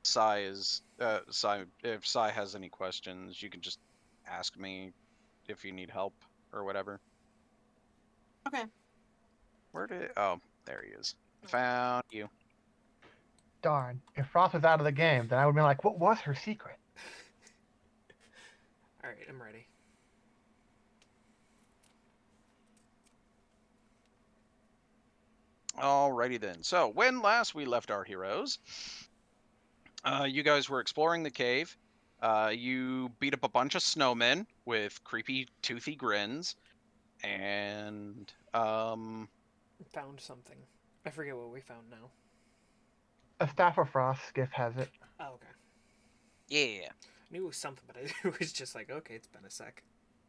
Sai is Sai. If Sai has any questions, you can just ask me if you need help or whatever. Okay. Where did? Oh, there he is. Found you. Darn. If Frost was out of the game, then I would be like, what was her secret? All right, I'm ready. Alrighty then. So when last we left our heroes, you guys were exploring the cave. You beat up a bunch of snowmen with creepy, toothy grins, and Found something. I forget what we found now. A Staff of Frost, Skiff has it. Oh, okay. yeah. I knew it was something, but it was just like, okay, it's been a sec.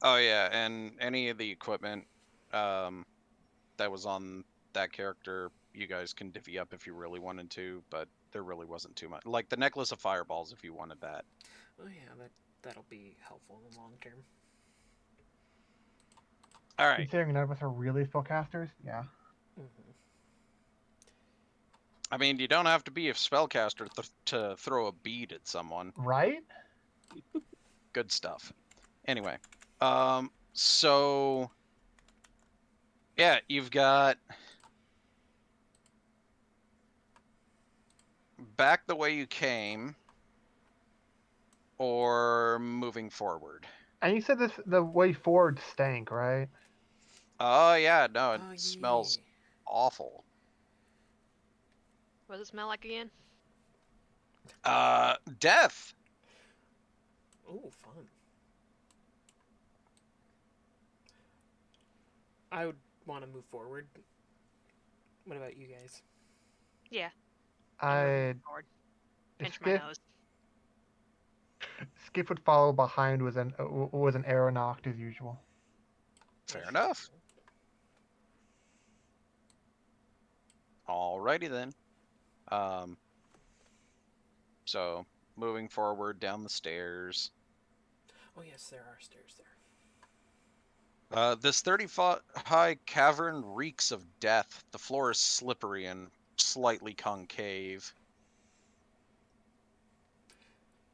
Oh yeah, and any of the equipment that was on that character, you guys can divvy up if you really wanted to, but there really wasn't too much. Like the necklace of fireballs, if you wanted that. Oh yeah, that'll be helpful in the long term. All right. Considering none of us are really spellcasters, yeah. Mm-hmm. I mean, you don't have to be a spellcaster to throw a bead at someone. Right? Good stuff. Anyway, so yeah, you've got back the way you came or moving forward. And you said the way forward stank, right? Oh yeah, no, it Oh, smells yeah. awful. What does it smell like again? Death. Oh, fun. I would want to move forward. What about you guys? Yeah. I Forward. Pinch my nose. Skip would follow behind with an arrow knocked as usual. Fair enough. Alrighty then. So moving forward down the stairs. Oh yes, there are stairs there. This 30-foot high cavern reeks of death. The floor is slippery and slightly concave.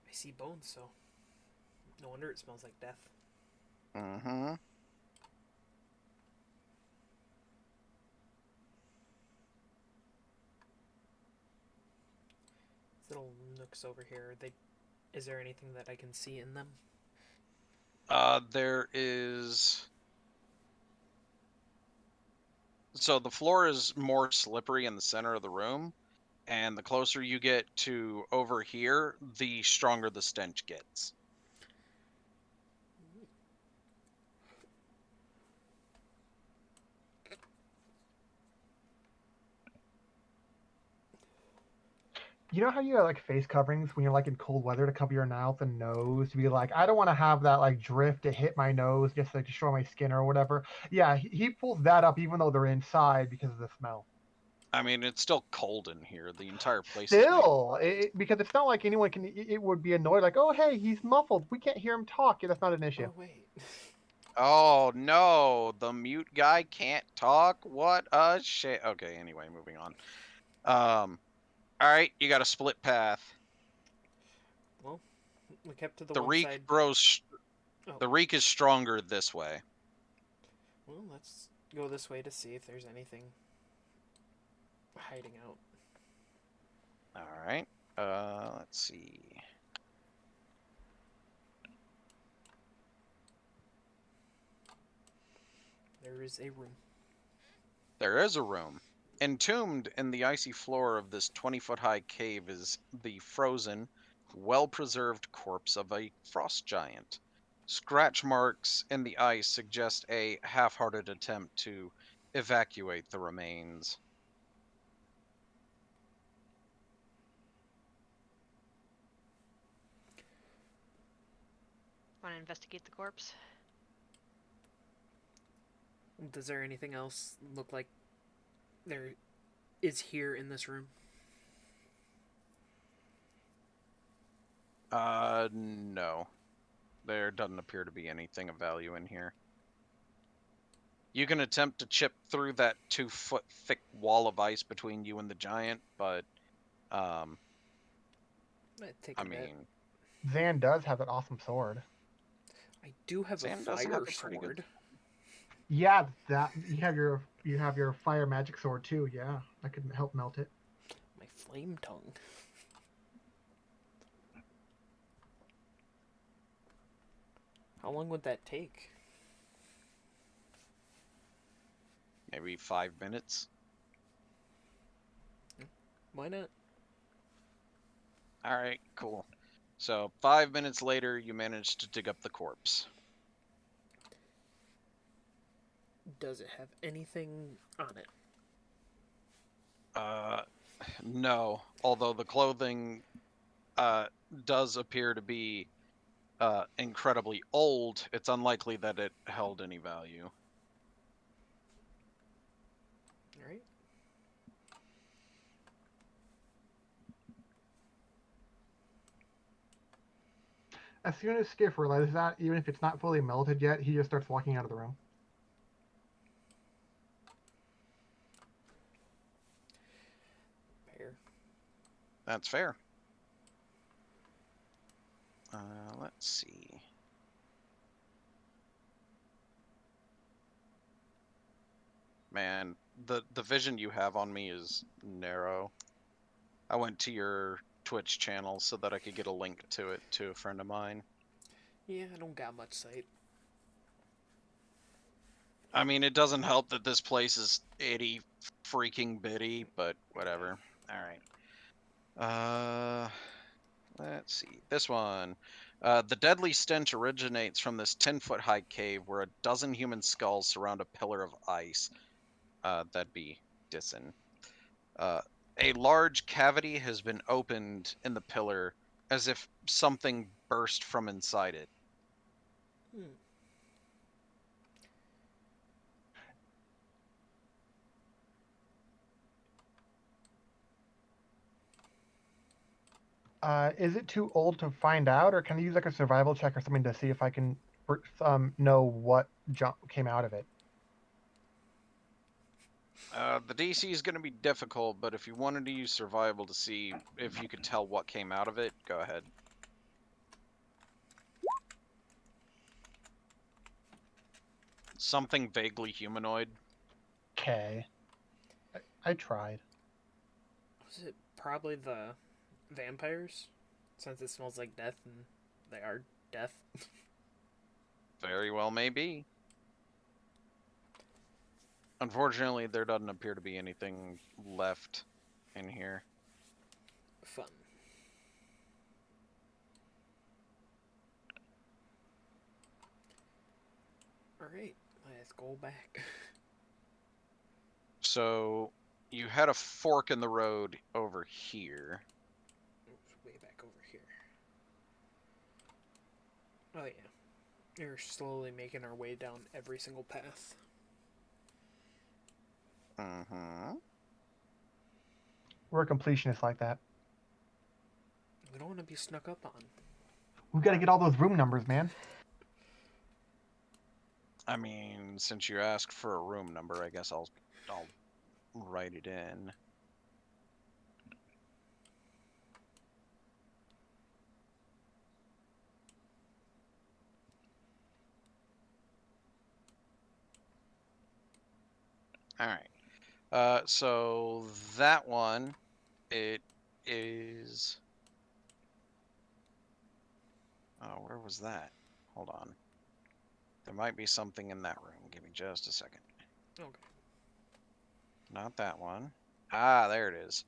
I see bones, so no wonder it smells like death. Mm-hmm. These little nooks over here, is there anything that I can see in them? There is... So the floor is more slippery in the center of the room, and the closer you get to over here, the stronger the stench gets. You know how you have like face coverings when you're like in cold weather to cover your mouth and nose to be like, I don't want to have that like drift to hit my nose just to like, destroy my skin or whatever. Yeah, he pulls that up even though they're inside because of the smell. I mean, it's still cold in here. The entire place Still, because it's not like anyone can. It would be annoyed like, oh hey, he's muffled. We can't hear him talk. Yeah, that's not an issue. Oh wait. Oh no, the mute guy can't talk? What a shit. Okay, anyway, moving on. Alright, you got a split path. Well, we kept to the The one reek side. grows... Oh. The reek is stronger this way. Well, let's go this way to see if there's anything hiding out. Alright, let's see. There is a room. There is a room. Entombed in the icy floor of this 20-foot-high cave is the frozen, well-preserved corpse of a frost giant. Scratch marks in the ice suggest a half-hearted attempt to evacuate the remains. Want to investigate the corpse? Does there anything else look like there is here in this room? No. There doesn't appear to be anything of value in here. You can attempt to chip through that 2-foot thick wall of ice between you and the giant, but I take I a bet. mean, Zan does have that awesome sword. I do have Zan a does fire have a pretty good. sword. Yeah, that you have your fire magic sword too. Yeah, I could help melt it. My flame tongue. How long would that take? Maybe 5 minutes. Why not? All right, cool. So 5 minutes later, you manage to dig up the corpse. Does it have anything on it? No. Although the clothing does appear to be incredibly old, it's unlikely that it held any value. Alright. As soon as Skiff realizes that, even if it's not fully melted yet, he just starts walking out of the room. Fair. That's fair. Let's see. Man, the vision you have on me is narrow. I went to your Twitch channel so that I could get a link to it to a friend of mine. Yeah, I don't got much sight. I mean, it doesn't help that this place is itty freaking bitty, but whatever. All right. Let's see. This one. The deadly stench originates from this 10-foot high cave where a dozen human skulls surround a pillar of ice. That'd be Dissen. A large cavity has been opened in the pillar as if something burst from inside it. Hmm. Is it too old to find out, or can I use like a survival check or something to see if I can know what came out of it? The DC is going to be difficult, but if you wanted to use survival to see if you could tell what came out of it, go ahead. Something vaguely humanoid. Okay, I tried. Was it probably the vampires? Since it smells like death and they are death. Very well may be. Unfortunately, there doesn't appear to be anything left in here. Fun. Alright, let's go back. So, you had a fork in the road over here. Oops, way back over here. Oh yeah. We're slowly making our way down every single path. Mm-hmm. We're completionists like that. We don't want to be snuck up on. We've got to get all those room numbers, man. I mean, since you asked for a room number, I guess I'll write it in. All right. So that one, it is. Oh, where was that? Hold on. There might be something in that room. Give me just a second. Okay. Not that one. Ah, there it is.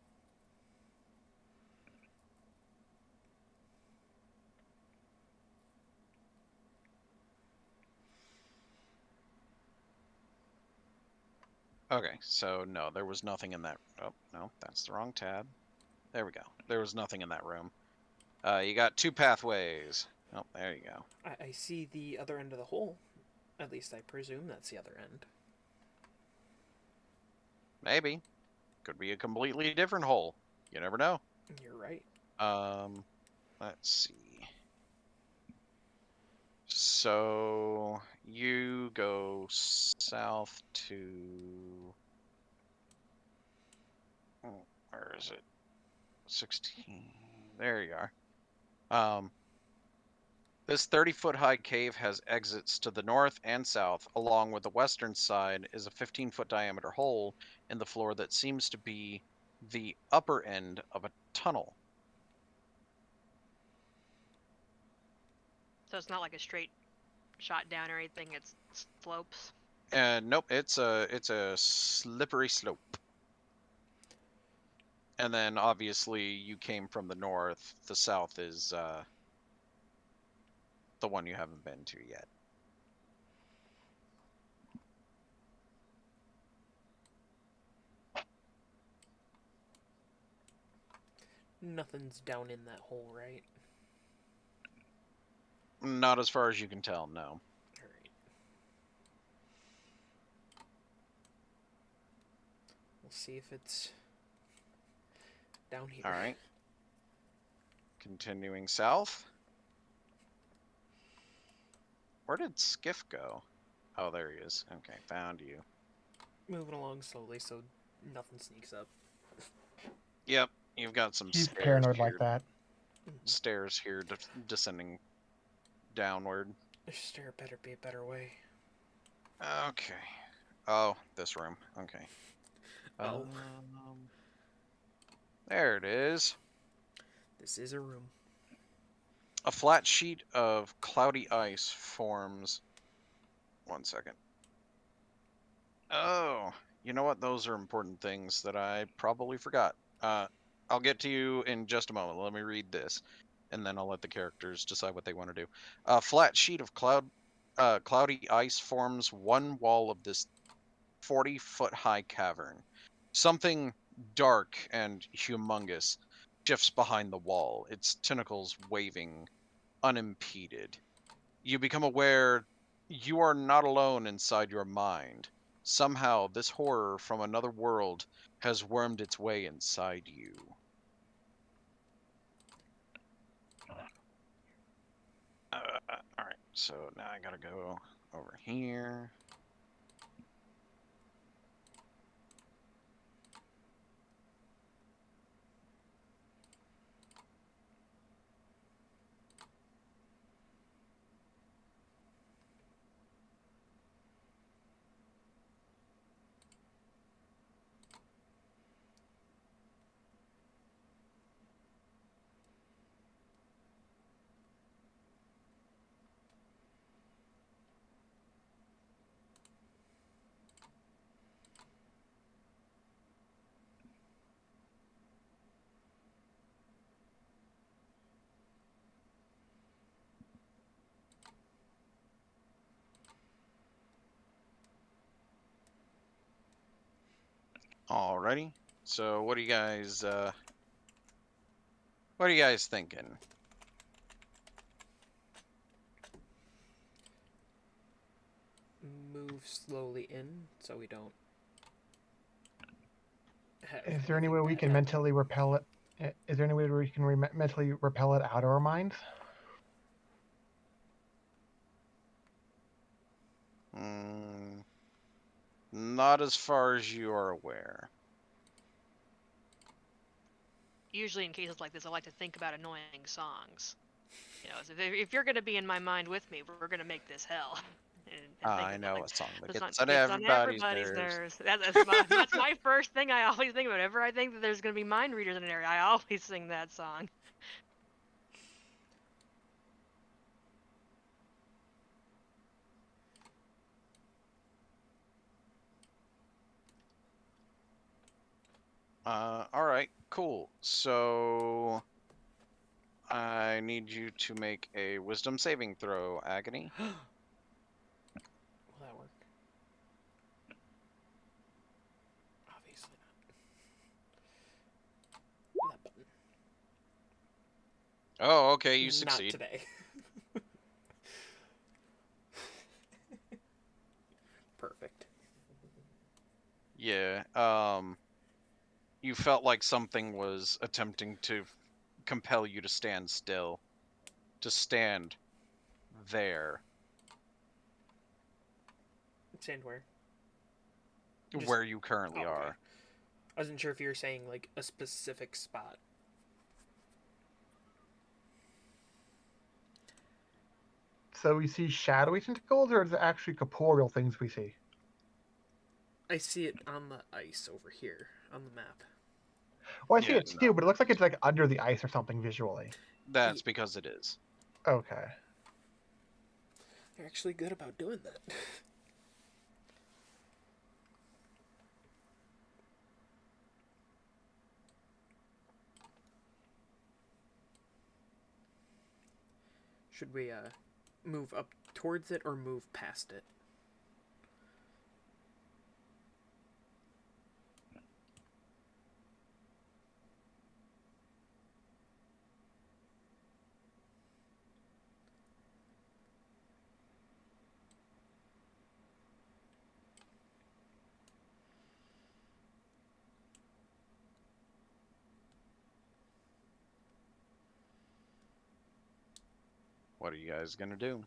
Okay, so no, there was nothing in that. Oh, no, that's the wrong tab. There we go. There was nothing in that room. You got two pathways. Oh, there you go. I see the other end of the hole. At least I presume that's the other end. Maybe. Could be a completely different hole. You never know. You're right. Let's see. So you go south to. Oh, where is it? 16. There you are. Um, this 30-foot high cave has exits to the north and south. Along with the western side is a 15-foot diameter hole in the floor that seems to be the upper end of a tunnel. So it's not like a straight shot down or anything. It's slopes. Nope, it's a slippery slope. And then obviously you came from the north. The south is the one you haven't been to yet. Nothing's down in that hole, right? Not as far as you can tell, no. Alright. We'll see if it's down here. All right. Continuing south. Where did Skiff go? Oh, there he is. Okay, found you. Moving along slowly so nothing sneaks up. Yep, you've got some He's stairs paranoid here. like that. Stairs here descending downward. There better be a better way. Okay. Oh, this room. Okay. Oh. There it is. This is a room. A flat sheet of cloudy ice forms. 1 second. Oh, you know what? Those are important things that I probably forgot. I'll get to you in just a moment. Let me read this, and then I'll let the characters decide what they want to do. A flat sheet of cloudy ice forms one wall of this 40-foot high cavern. Something dark and humongous shifts behind the wall, its tentacles waving unimpeded. You become aware you are not alone inside your mind. Somehow, this horror from another world has wormed its way inside you. Alright, so now I gotta go over here. Alrighty. So what are you guys thinking? Move slowly in so we don't have Is there any way anything we bad can happen. mentally repel it? Is there any way we can mentally repel it out of our minds? Not as far as you are aware. Usually in cases like this, I like to think about annoying songs. You know, if you're gonna be in my mind with me, we're gonna make this hell. And think I of know like a song that the song gets on gets on everybody's everybody's nerves. nerves. That's my first thing I always think of. Whenever I think that there's gonna be mind readers in an area, I always sing that song. Alright, cool. So I need you to make a wisdom saving throw, Agony. Will that work? Obviously not. That button. Oh, okay, you Not succeed. today. Perfect. Yeah, you felt like something was attempting to compel you to stand still. To stand there. Stand where? Just- Where you currently Oh, okay. are. I wasn't sure if you were saying like a specific spot. So we see shadowy tentacles, or is it actually corporeal things we see? I see it on the ice over here on the map. Well, I see Yeah, it too, but it looks like it's like under the ice or something visually. that's because it is. Okay. They're actually good about doing that. Should we move up towards it or move past it? What are you guys gonna do?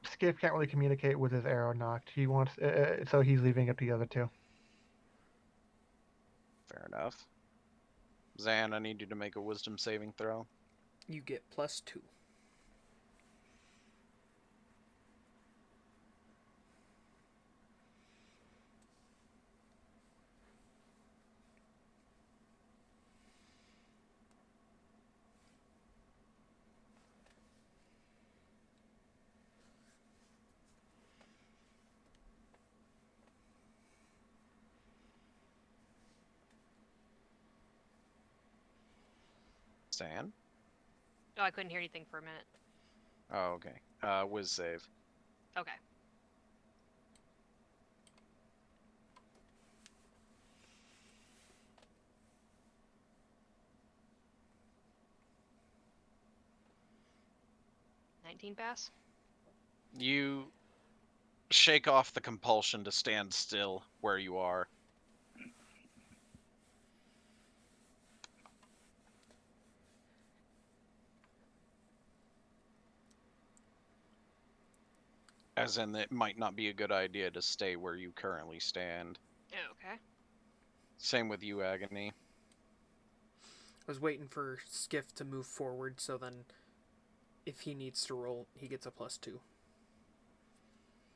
Skiff can't really communicate with his arrow knocked. He wants, so he's leaving it to the other two. Fair enough. Zan, I need you to make a wisdom saving throw. You get +2. Zan? Oh, I couldn't hear anything for a minute. Oh, okay. Whiz save. Okay. $19 pass? You shake off the compulsion to stand still where you are. As in, it might not be a good idea to stay where you currently stand. Oh, okay. Same with you, Agony. I was waiting for Skiff to move forward, so then if he needs to roll, he gets a +2.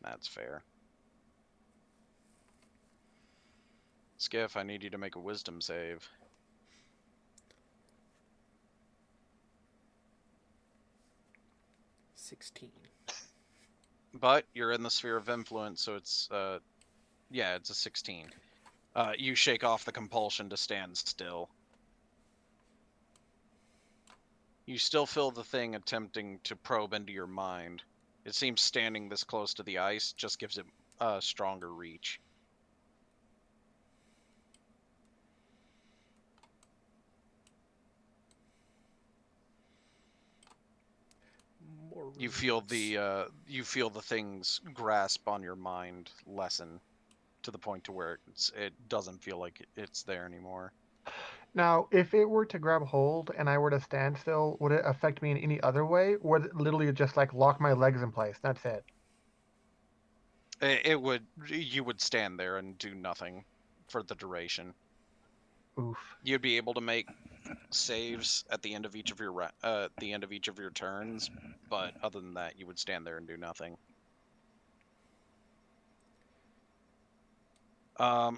That's fair. Skiff, I need you to make a wisdom save. 16. But you're in the sphere of influence, so it's, yeah, it's a 16. You shake off the compulsion to stand still. You still feel the thing attempting to probe into your mind. It seems standing this close to the ice just gives it a stronger reach. More You feel runes. the thing's grasp on your mind lessen to the point to where it doesn't feel like it's there anymore. Now, if it were to grab hold and I were to stand still, would it affect me in any other way? Or would it literally just like lock my legs in place? That's it. You would stand there and do nothing for the duration. Oof. You'd be able to make saves at the end of each of your the end of each of your turns, but other than that, you would stand there and do nothing.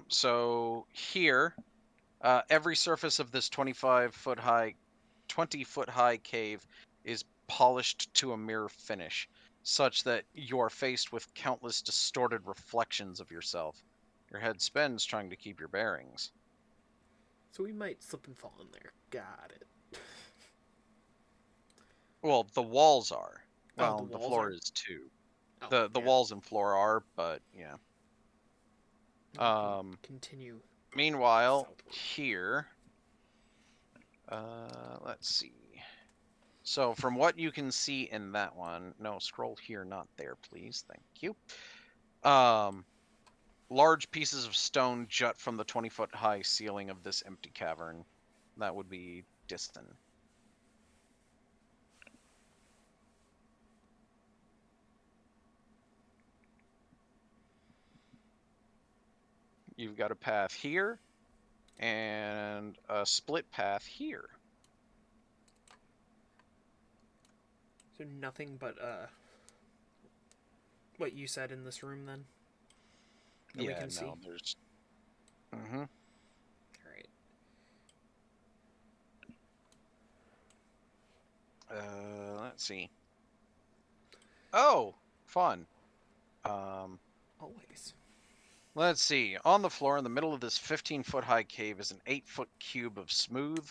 So here, every surface of this 20-foot high cave is polished to a mirror finish, such that you are faced with countless distorted reflections of yourself. Your head spins trying to keep your bearings. So we might slip and fall in there. Got it. Well, the walls are. Oh, the Well, the walls floor are? is too. Oh, The yeah. walls and floor are, but yeah. Continue. Meanwhile, Southward. here, let's see. So from what you can see in that one, no, scroll here, not there, please. Thank you. Large pieces of stone jut from the 20-foot high ceiling of this empty cavern. That would be distant. You've got a path here and a split path here. So nothing but what you said in this room then? That we Yeah, can see? no, there's. Mm-hmm. Alright. Let's see. Oh, fun. Always. Let's see. On the floor in the middle of this 15-foot high cave is an 8-foot cube of smooth,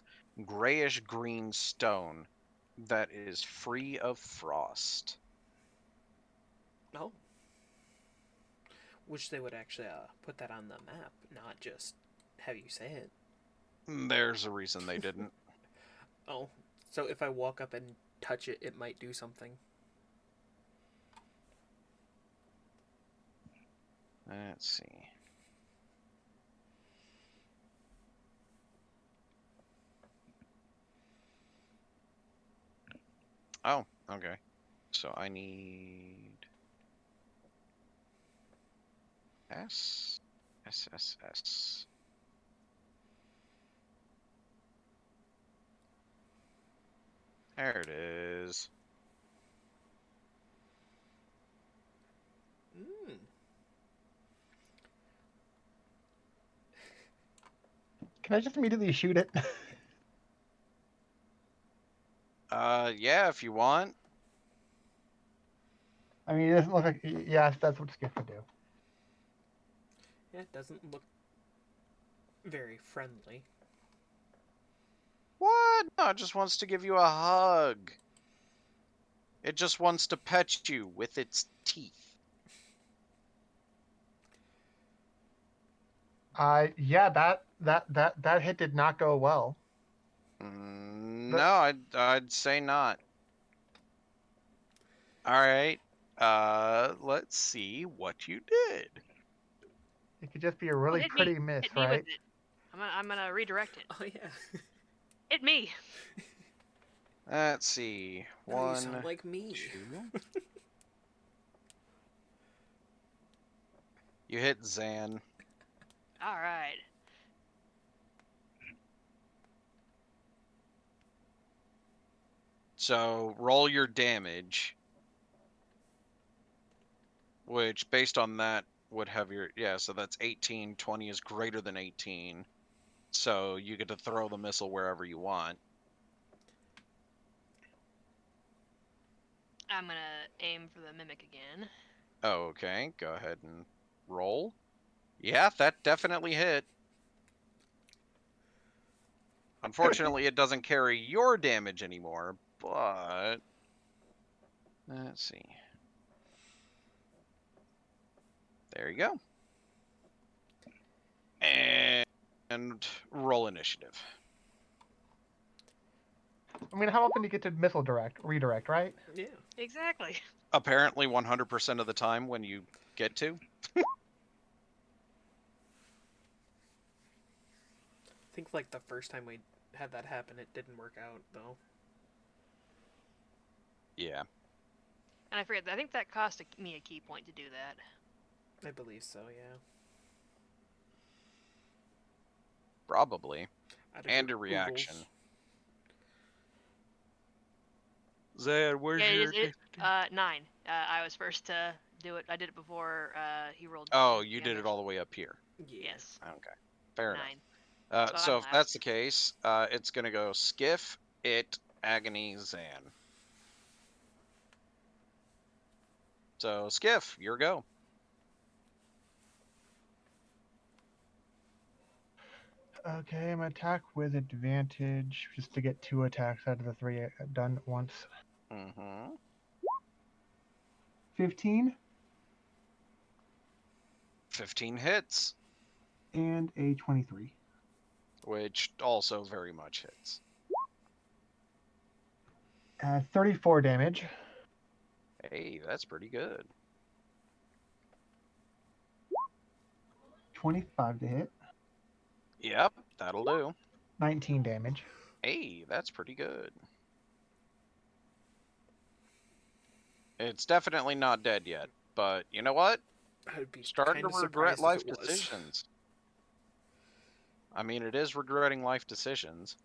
grayish green stone that is free of frost. Oh. Wish they would actually put that on the map, not just have you say it. There's a reason they didn't. Oh. So if I walk up and touch it, it might do something. Let's see. Oh, okay. So I need S. There it is. Mm. Can I just immediately shoot it? Yeah, if you want. I mean, it doesn't look like. Yes, that's what Skiff would do. Yeah, it doesn't look very friendly. What? No, it just wants to give you a hug. It just wants to pet you with its teeth. Yeah, that hit did not go well. No, I'd say not. All right. Let's see what you did. It could just be a Oh, really hit me. pretty miss, Hit me right? with it. I'm gonna redirect it. Oh, yeah. Hit me. Let's see. Now you One, sound like me. two. You hit Zan. All right. So roll your damage, which based on that would have your, yeah, so that's 18. 20 is greater than 18. So you get to throw the missile wherever you want. I'm gonna aim for the mimic again. Oh, okay. Go ahead and roll. Yeah, that definitely hit. Unfortunately, it doesn't carry your damage anymore, but let's see. There you go. And roll initiative. I mean, how often do you get to missile redirect, right? Yeah. Exactly. Apparently 100% of the time when you get to. I think like the first time we had that happen, it didn't work out though. Yeah. And I forget. I think that cost me a key point to do that. I believe so, yeah. Probably. I had to And do a reaction. oodles. Zan, where's Yeah, your... it is. 9. I was first to do it. I did it before he rolled. Oh, you did it damage. all the way up here. Yeah. Yes. Okay. Fair 9. enough. So So I'm if last. that's the case, it's going to go Skiff, It, Agony, Zan. So Skiff, your go. Okay, I'm gonna attack with advantage just to get 2 attacks out of the 3 done at once. Mm-hmm. 15 15 hits, and a 23. which also very much hits. 34 damage. Hey, that's pretty good. 25 to hit. Yep, that'll do. 19 damage. Hey, that's pretty good. It's definitely not dead yet, but you know what? I'd be Starting to kind of regret surprised life if it was. decisions. I mean, it is regretting life decisions.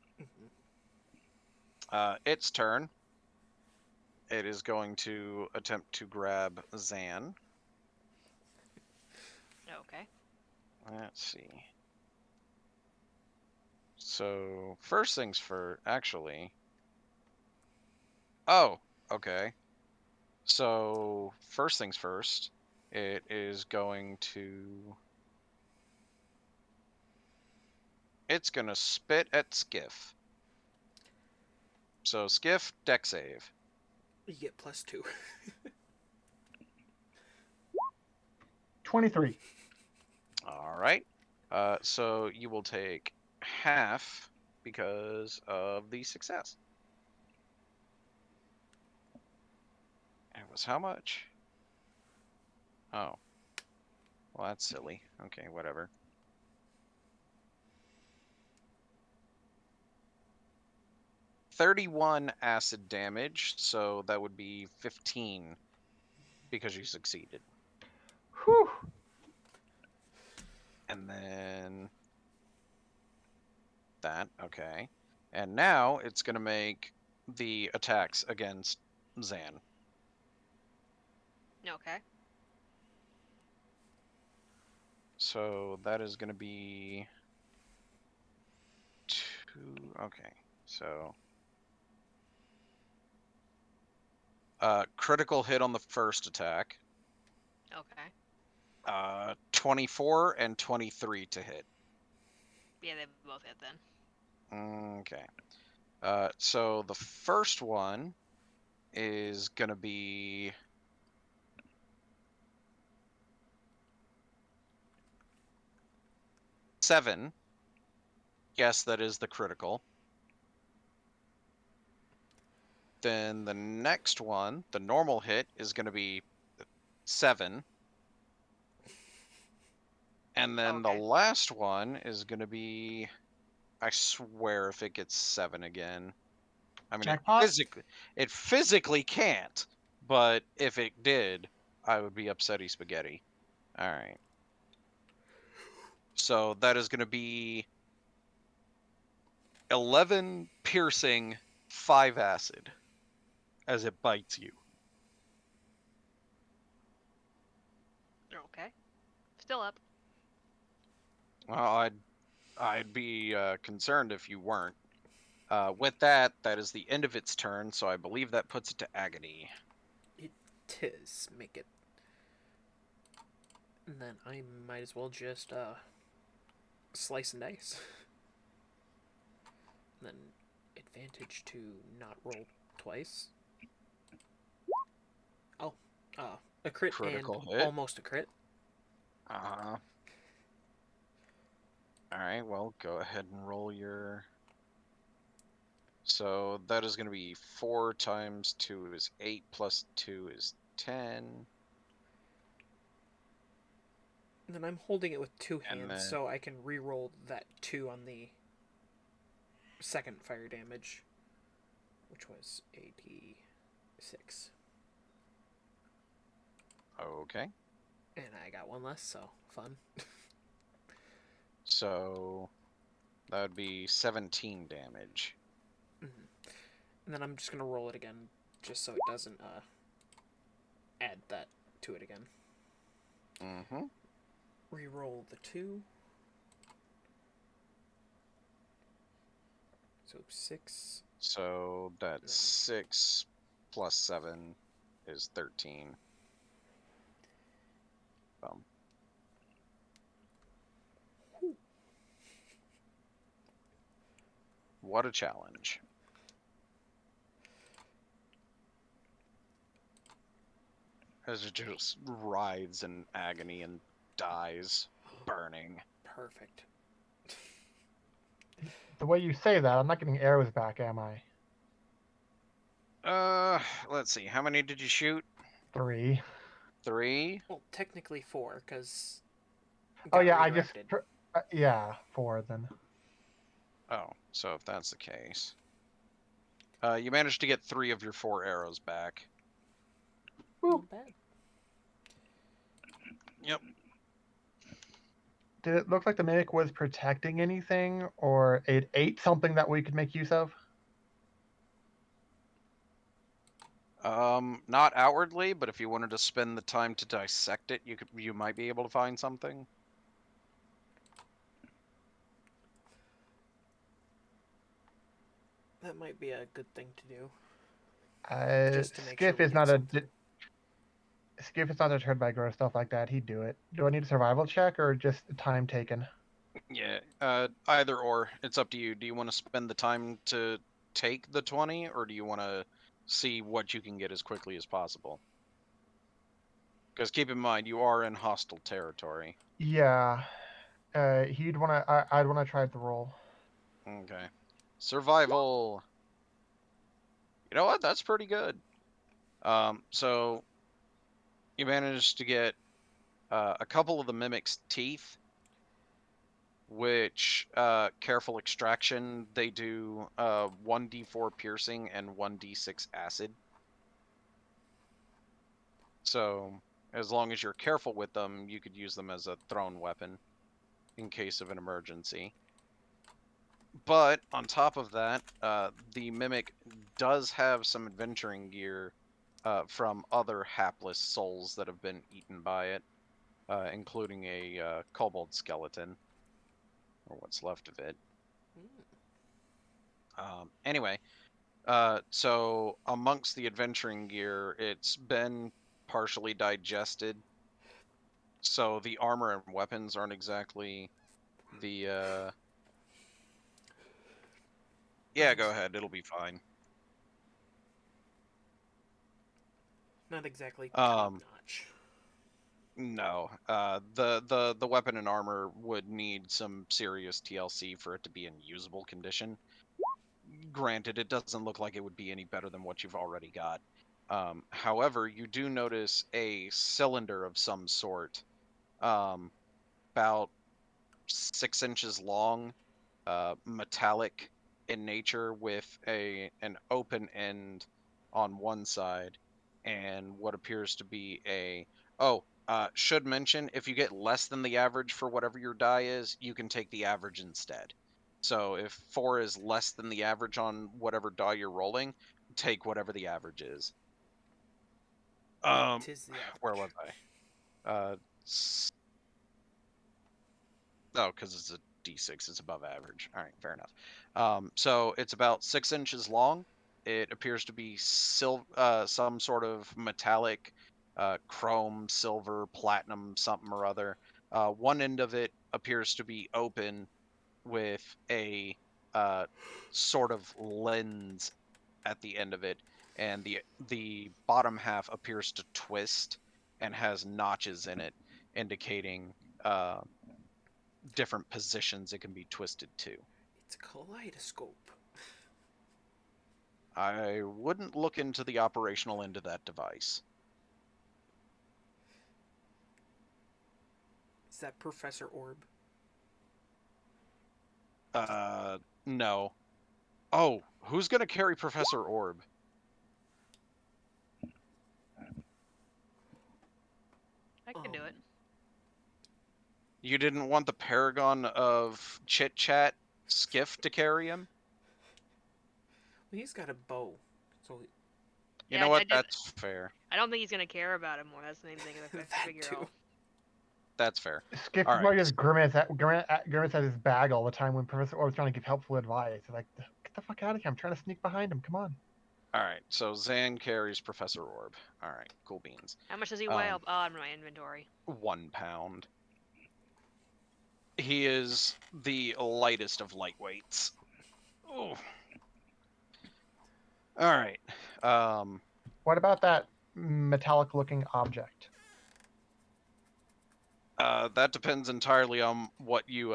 Mhm. Its turn. It is going to attempt to grab Zan. Okay. Let's see. So, first things first, actually. Oh, okay. So, first things first, it is going to. It's going to spit at Skiff. So, Skiff, deck save. You get +2. 23. All right. So, you will take half because of the success. It was how much? Oh. Well, that's silly. Okay, whatever. 31 acid damage, so that would be 15 because you succeeded. Whew. And then that, okay. And now it's going to make the attacks against Zan. Okay. So that is going to be 2. Okay, so critical hit on the first attack. Okay. 24 and 23 to hit. Yeah, they both hit then. Okay. So the first one is gonna be 7. Yes, that is the critical. Then the next one, the normal hit, is gonna be 7. And then the Okay. last one is gonna be, I swear if it gets 7 again. I mean, Jackpot? it physically can't, but if it did, I would be upsetty spaghetti. All right. So that is going to be 11 piercing, 5 acid as it bites you. Okay. Still up. Well, I'd be concerned if you weren't. With that, that is the end of its turn, so I believe that puts it to agony. It tis. Make it. And then I might as well just slice and dice. And then advantage to not roll twice. Oh, a crit Critical and hit. almost a crit. All right, well, go ahead and roll your. So that is going to be 4 times 2 is 8 plus 2 is 10. And then I'm holding it with 2 And hands, then- so I can re-roll that 2 on the second fire damage, which was 86. Okay. And I got 1 less, so fun. So that would be 17 damage. Mm-hmm. And then I'm just gonna roll it again, just so it doesn't add that to it again. Mm-hmm. Re-roll the 2. So 6. So that's 6 plus 7 is 13. What a challenge. As it just writhes in agony and dies, burning. Perfect. The way you say that, I'm not getting arrows back, am I? Let's see. How many did you shoot? 3. 3? Well, technically 4, because. Oh yeah, yeah, 4 then. Oh, so if that's the case. You managed to get 3 of your 4 arrows back. Woo. Not bad. Yep. Did it look like the mimic was protecting anything, or it ate something that we could make use of? Not outwardly, but if you wanted to spend the time to dissect it, you might be able to find something. That might be a good thing to do. Just to make Skiff sure we is get not something. Skiff is not deterred by gross stuff like that. He'd do it. Do I need a survival check or just time taken? Yeah, either or. It's up to you. Do you want to spend the time to take the 20, or do you want to see what you can get as quickly as possible? Because keep in mind, you are in hostile territory. Yeah. He'd wanna. I'd wanna try the roll. Okay. Survival. You know what? That's pretty good. So you managed to get a couple of the mimic's teeth, which careful extraction, they do 1d4 piercing and 1d6 acid. So as long as you're careful with them, you could use them as a thrown weapon in case of an emergency. But on top of that, the mimic does have some adventuring gear from other hapless souls that have been eaten by it, including a kobold skeleton, or what's left of it. Anyway, so amongst the adventuring gear, it's been partially digested, so the armor and weapons aren't exactly the. Yeah, go ahead. It'll be fine. Not exactly top notch. No, the weapon and armor would need some serious TLC for it to be in usable condition. Granted, it doesn't look like it would be any better than what you've already got. However, you do notice a cylinder of some sort, about 6 inches long, metallic in nature, with an open end on one side, and what appears to be a should mention, if you get less than the average for whatever your die is, you can take the average instead. So if 4 is less than the average on whatever die you're rolling, take whatever the average is. Tis the average. Where was I? Oh, because it's a D6, it's above average. All right, fair enough. So it's about 6 inches long. It appears to be some sort of metallic, chrome, silver, platinum, something or other. One end of it appears to be open with a sort of lens at the end of it, and the bottom half appears to twist and has notches in it, indicating different positions it can be twisted to. It's a kaleidoscope. I wouldn't look into the operational end of that device. Is that Professor Orb? No. Oh, who's gonna carry Professor Orb? I can do it. You didn't want the paragon of chit chat, Skiff, to carry him? Well, he's got a bow, so You Yeah, know I what? did- That's fair. I don't think he's gonna care about it more. That's the main thing that I that figure too. out. That's fair. Skiff All is probably right. just grimace at his bag all the time when Professor Orb's trying to give helpful advice. Like, get the fuck out of here! I'm trying to sneak behind him. Come on. All right. So Zan carries Professor Orb. All right. Cool beans. How much does he weigh? Oh, in my inventory. 1 pound. He is the lightest of lightweights. Oh. All right. What about that metallic-looking object? That depends entirely on what you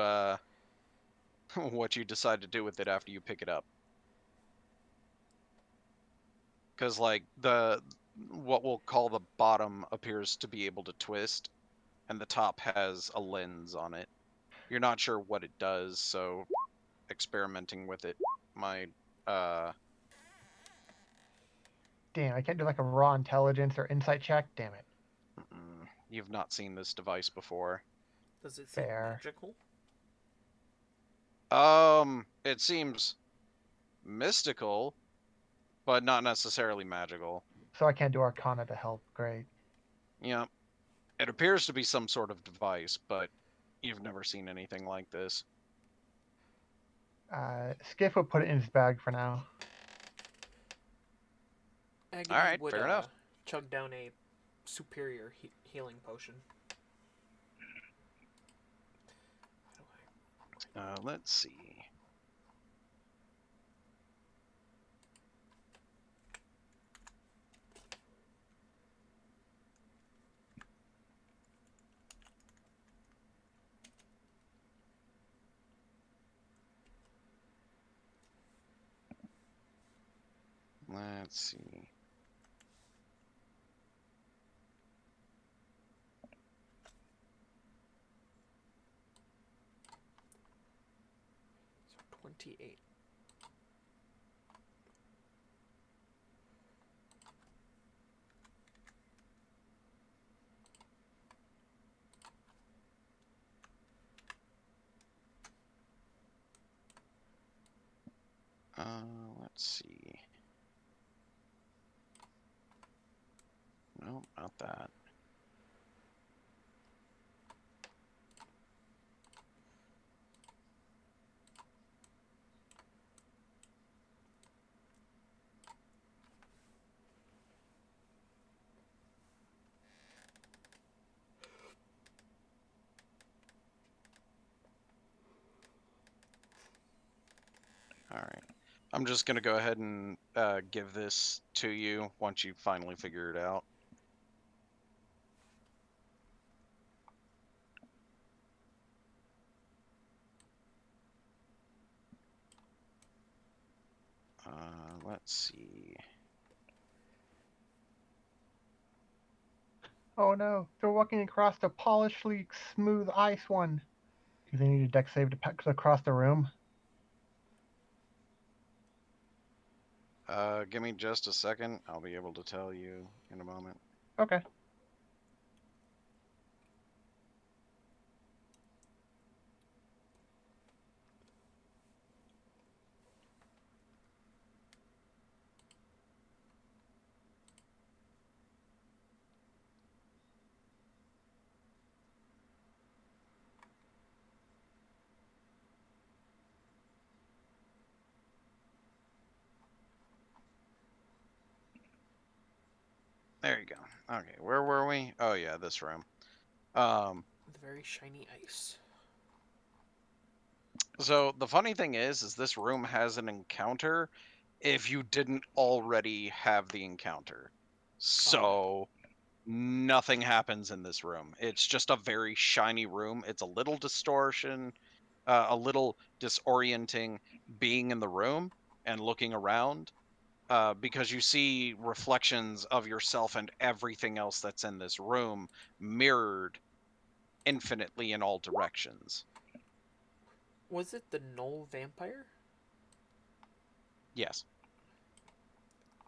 what you decide to do with it after you pick it up. Because like what we'll call the bottom appears to be able to twist, and the top has a lens on it. You're not sure what it does, so experimenting with it might Damn, I can't do like a raw intelligence or insight check. Damn it. you've not seen this device before. Does it seem Fair. magical? It seems mystical, but not necessarily magical. So I can't do Arcana to help. Great. Yeah, it appears to be some sort of device, but you've never seen anything like this. Skiff would put it in his bag for now. Agony Alright, would fair enough. chug down a superior healing potion. Let's see. Let's see. So 28. Let's see. No, not that. Alright. I'm just going to go ahead and give this to you once you finally figure it out. Let's see. Oh no, they're walking across the polishedly smooth ice one. Do they need a deck save to pack across the room? Give me just a second. I'll be able to tell you in a moment. Okay. There you go. Okay, where were we? Oh yeah, this room. Um, The very shiny ice. so the funny thing is this room has an encounter if you didn't already have the encounter. So nothing happens in this room. It's just a very shiny room. It's a little a little disorienting being in the room and looking around. Because you see reflections of yourself and everything else that's in this room mirrored infinitely in all directions. Was it the Knoll vampire? Yes.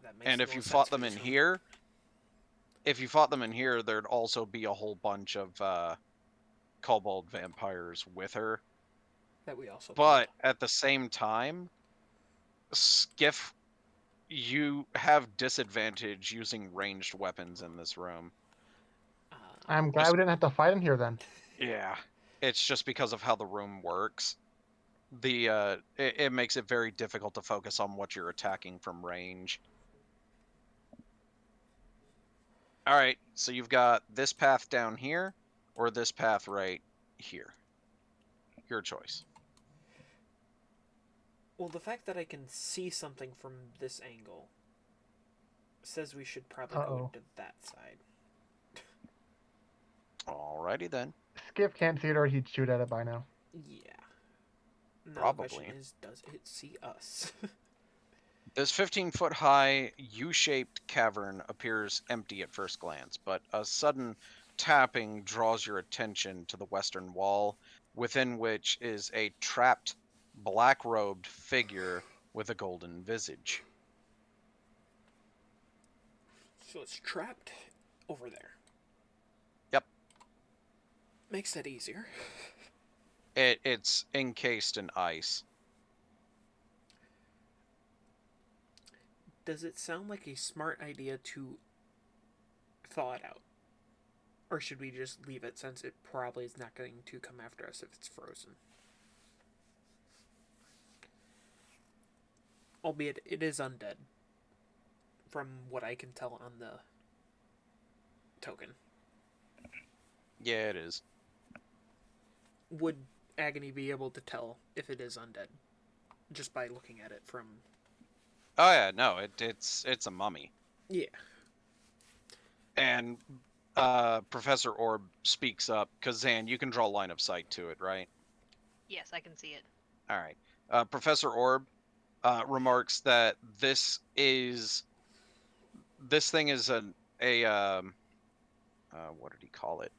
That makes And the if you most sense fought for them in this room. here, there'd also be a whole bunch of kobold vampires with her. That we also killed. But at the same time, Skiff, you have disadvantage using ranged weapons in this room. I'm glad Just- we didn't have to fight in here then. Yeah. It's just because of how the room works. It makes it very difficult to focus on what you're attacking from range. All right, so you've got this path down here or this path right here. Your choice. Well, the fact that I can see something from this angle says we should probably go Uh-oh. into that side. Alrighty then. Skiff can't see it or he'd shoot at it by now. Yeah. Now the Probably. question is, does it see us? This 15-foot high U-shaped cavern appears empty at first glance, but a sudden tapping draws your attention to the western wall, within which is a trapped, black-robed figure with a golden visage. So it's trapped over there. Yep. Makes that easier. It's encased in ice. Does it sound like a smart idea to thaw it out? Or should we just leave it since it probably is not going to come after us if it's frozen? Albeit it is undead, from what I can tell on the token. Yeah, it is. Would Agony be able to tell if it is undead just by looking at it from? Oh yeah, no, it's a mummy. Yeah. And Professor Orb speaks up, because Zan, you can draw line of sight to it, right? Yes, I can see it. All right. Professor Orb remarks that this thing is what did he call it?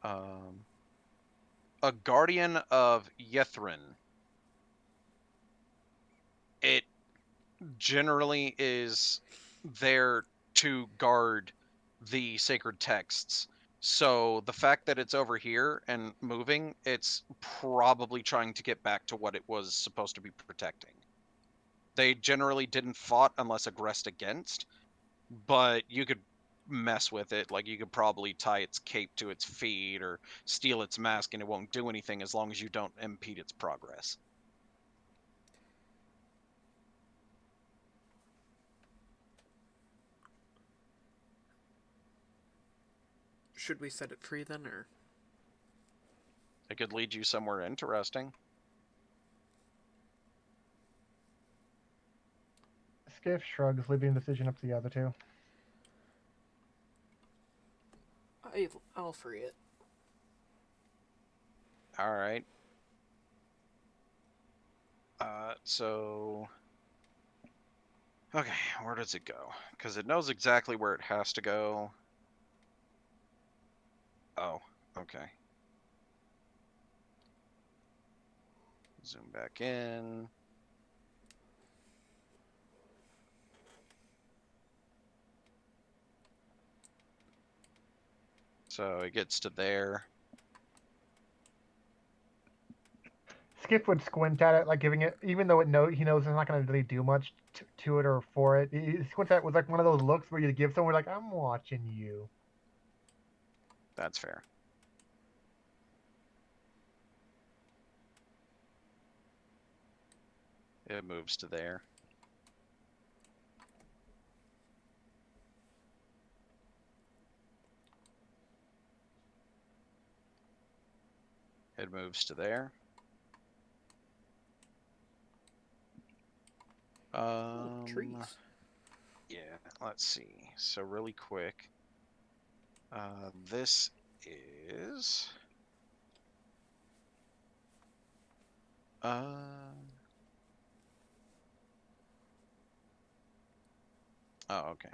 A guardian of Yethrin. It generally is there to guard the sacred texts. So the fact that it's over here and moving, it's probably trying to get back to what it was supposed to be protecting. They generally didn't fought unless aggressed against, but you could mess with it. Like, you could probably tie its cape to its feet or steal its mask and it won't do anything as long as you don't impede its progress. Should we set it free then, or? It could lead you somewhere interesting. Skiff shrugs, leaving the decision up to the other two. I'll free it. All right. So... Okay, where does it go? Because it knows exactly where it has to go. Oh, okay. Zoom back in. So it gets to there. Skiff would squint at it, like giving it, even though he knows it's not going to really do much to it or for it. He squints at it with like one of those looks where you give someone like, "I'm watching you." That's fair. It moves to there. It moves to there. Trees. Yeah, let's see. So really quick. This is... Oh, okay.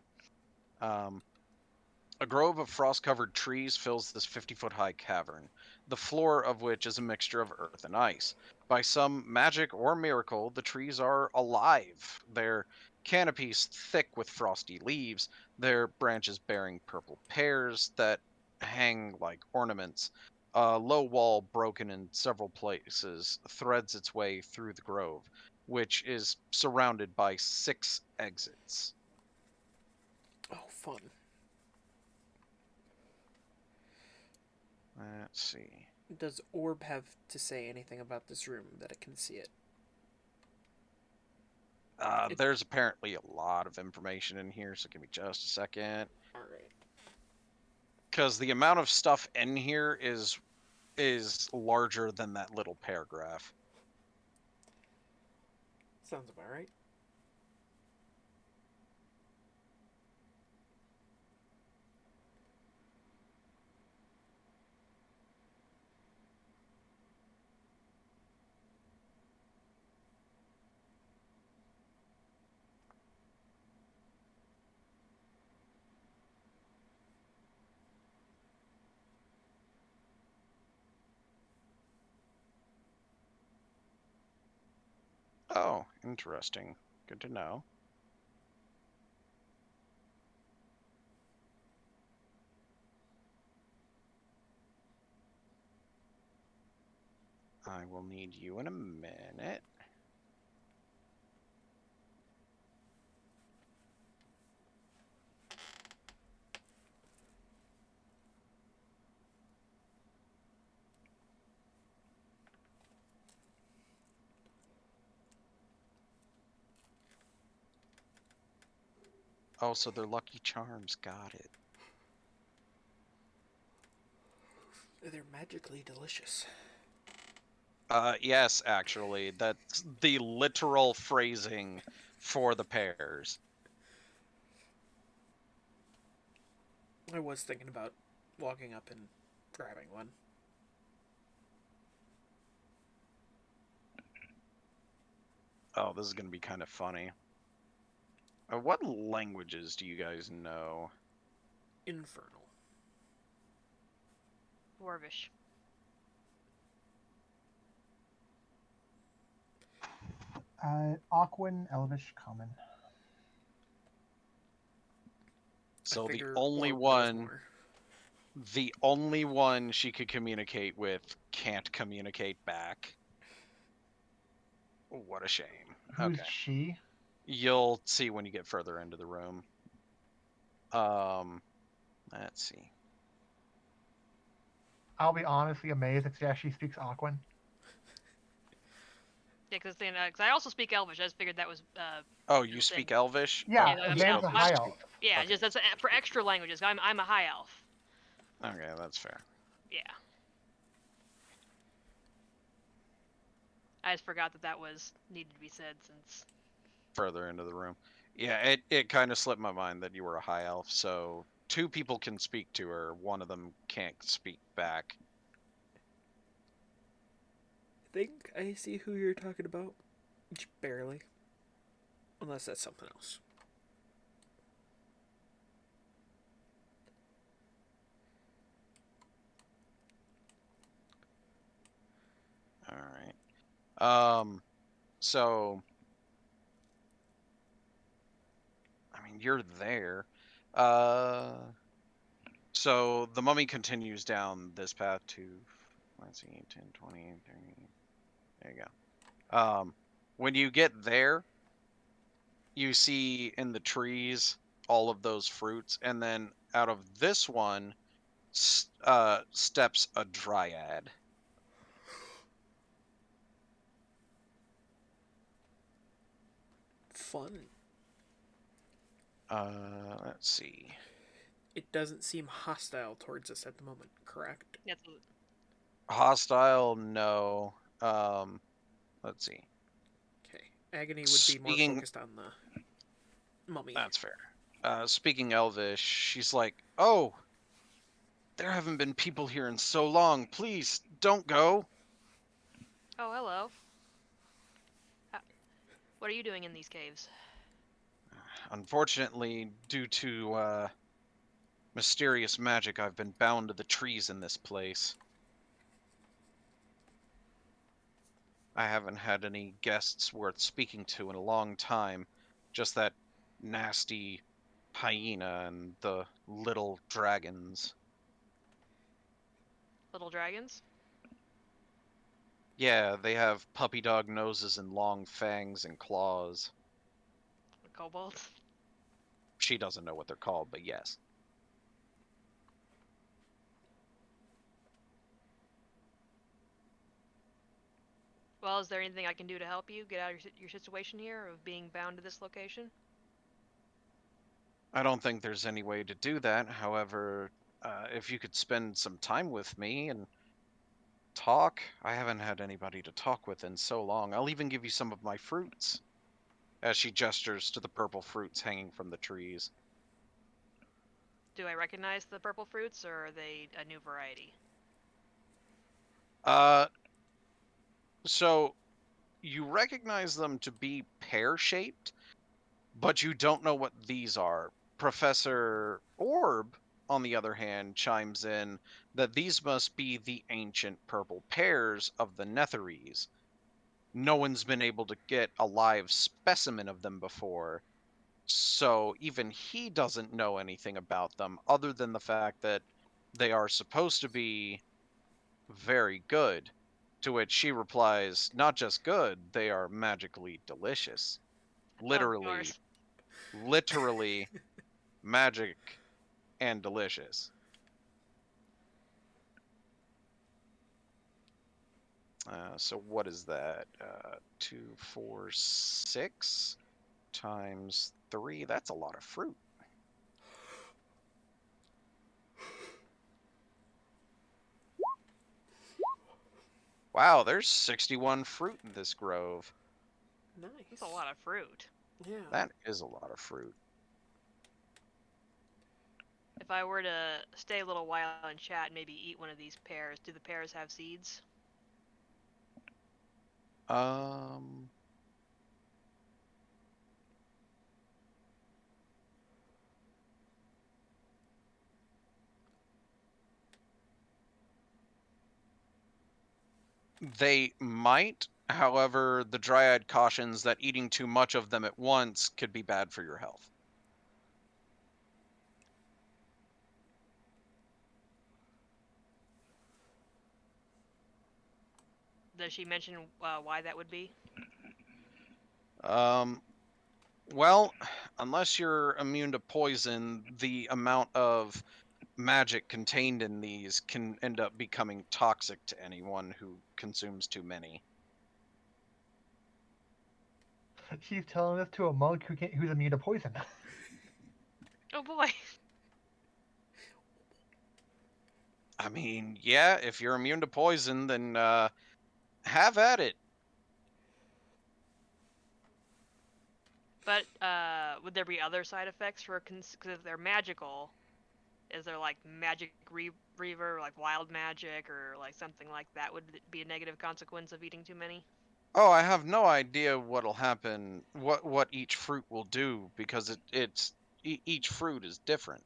A grove of frost-covered trees fills this 50-foot-high cavern, the floor of which is a mixture of earth and ice. By some magic or miracle, the trees are alive, their canopies thick with frosty leaves, their branches bearing purple pears that hang like ornaments. A low wall, broken in several places, threads its way through the grove, which is surrounded by 6 exits. Oh, fun. Let's see. Does Orb have to say anything about this room that I can see it? There's apparently a lot of information in here, so give me just a second. Alright. Because the amount of stuff in here is larger than that little paragraph. Sounds about right. Oh, interesting. Good to know. I will need you in a minute. Oh, so they're Lucky Charms. Got it. They're magically delicious. Yes, actually, that's the literal phrasing for the pears. I was thinking about walking up and grabbing one. Oh, this is gonna be kind of funny. What languages do you guys know? Infernal. Dwarvish. Aquan, Elvish, Common. So I figure Orb knows more. the only one she could communicate with can't communicate back. What a shame. Who's Okay. she? You'll see when you get further into the room. Let's see. I'll be honestly amazed if she actually speaks Aquan. Yeah, because I also speak Elvish. I just figured that was Oh, you built in. speak Elvish? Yeah, Yeah, Van's a high elf. Yeah, Okay. just that's for extra languages. I'm a high elf. Okay, that's fair. Yeah. I just forgot that was needed to be said since. Further into the room. Yeah, it kind of slipped my mind that you were a high elf, so two people can speak to her, one of them can't speak back. I think I see who you're talking about. Just barely. Unless that's something else. All right. So I mean, you're there. So the mummy continues down this path to, let's see, 10, 20, 30. There you go. When you get there, you see in the trees all of those fruits, and then out of this one steps a dryad. Fun. Let's see. It doesn't seem hostile towards us at the moment, correct? That's Hostile, no. Let's see. Okay. Agony would be more Speaking, focused on the mummy. that's fair. Speaking Elvish, she's like, "Oh, there haven't been people here in so long. Please don't go." Oh, hello. What are you doing in these caves? Unfortunately, due to mysterious magic, I've been bound to the trees in this place. I haven't had any guests worth speaking to in a long time. Just that nasty hyena and the little dragons. Little dragons? Yeah, they have puppy dog noses and long fangs and claws. Kobolds? She doesn't know what they're called, but yes. Well, is there anything I can do to help you get out of your situation here of being bound to this location? I don't think there's any way to do that. However, if you could spend some time with me and talk, I haven't had anybody to talk with in so long. I'll even give you some of my fruits. As she gestures to the purple fruits hanging from the trees. Do I recognize the purple fruits, or are they a new variety? So you recognize them to be pear-shaped, but you don't know what these are. Professor Orb, on the other hand, chimes in that these must be the ancient purple pears of the Netherese. No one's been able to get a live specimen of them before, so even he doesn't know anything about them other than the fact that they are supposed to be very good. To which she replies, not just good, they are magically delicious. Of Literally, course. literally magic and delicious. So what is that? 2, 4, 6 times 3. That's a lot of fruit. Wow, there's 61 fruit in this grove. Nice. That's a lot of fruit. Yeah. That is a lot of fruit. If I were to stay a little while and chat and maybe eat one of these pears, do the pears have seeds? Um, they might. However, the Dryad cautions that eating too much of them at once could be bad for your health. Does she mention why that would be? Um, well, unless you're immune to poison, the amount of magic contained in these can end up becoming toxic to anyone who consumes too many. She's telling this to a monk who's immune to poison. Oh boy. I mean, yeah, if you're immune to poison, then have at it. But would there be other side effects for because if they're magical, is there like magic reaver, like wild magic, or like something like that? Would it be a negative consequence of eating too many? Oh, I have no idea what'll happen, what each fruit will do, because each fruit is different,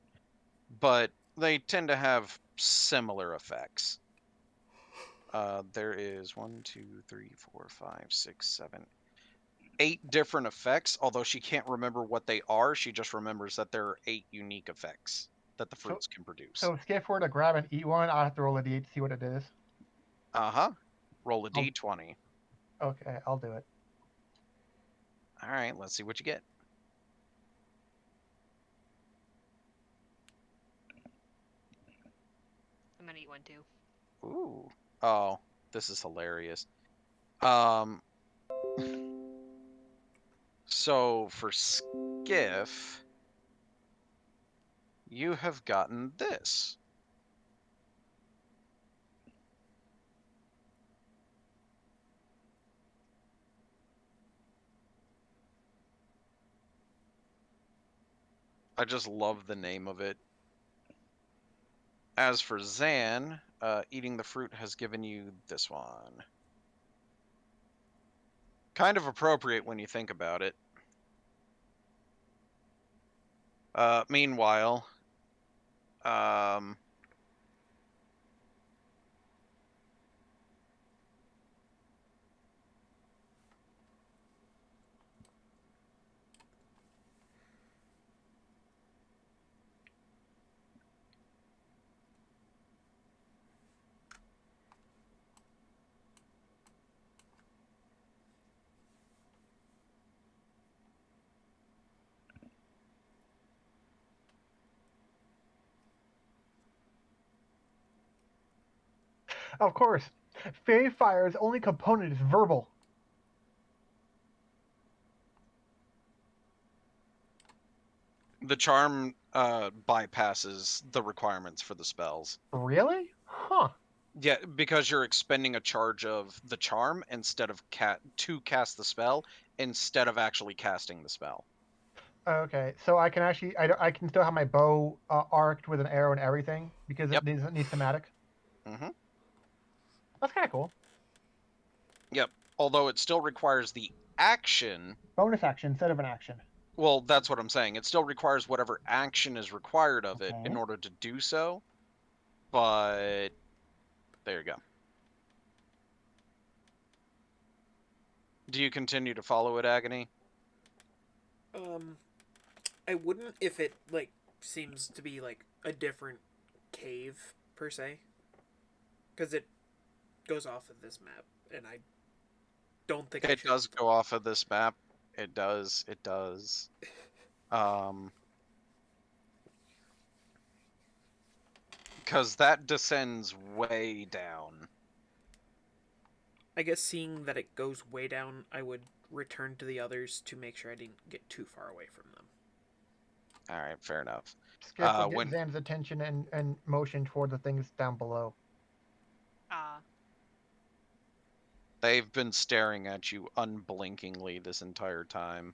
but they tend to have similar effects. There is 1, 2, 3, 4, 5, 6, 7, 8 different effects. Although she can't remember what they are, she just remembers that there are 8 unique effects that the So, fruits can produce. so if Skiff were to grab and eat one, I'll have to roll a d8 to see what it is. Roll a I'll- d20. Okay, I'll do it. All right, let's see what you get. I'm gonna eat one too. Ooh. Oh, this is hilarious. Um, so for Skiff, you have gotten this. I just love the name of it. As for Zan, eating the fruit has given you this one. Kind of appropriate when you think about it. Meanwhile, um, Of course, Fey Fire's only component is verbal. the charm bypasses the requirements for the spells. Really? Huh. Yeah, because you're expending a charge of the charm instead of to cast the spell instead of actually casting the spell. Okay, so I can actually I can still have my bow arced with an arrow and everything because Yep. it needs thematic. Mm-hmm. That's kind of cool. Yep. Although it still requires the action. Bonus action instead of an action. Well, that's what I'm saying. It still requires whatever action is required of it in Okay. order to do so. But there you go. Do you continue to follow it, Agony? I wouldn't if it like seems to be like a different cave per se, because it goes off of this map, and I don't think I It should. does go off of this map. It does. It does. Because that descends way down. I guess seeing that it goes way down, I would return to the others to make sure I didn't get too far away from them. All right, fair enough. Skip will get When Zan's attention and motion toward the things down below. They've been staring at you unblinkingly this entire time.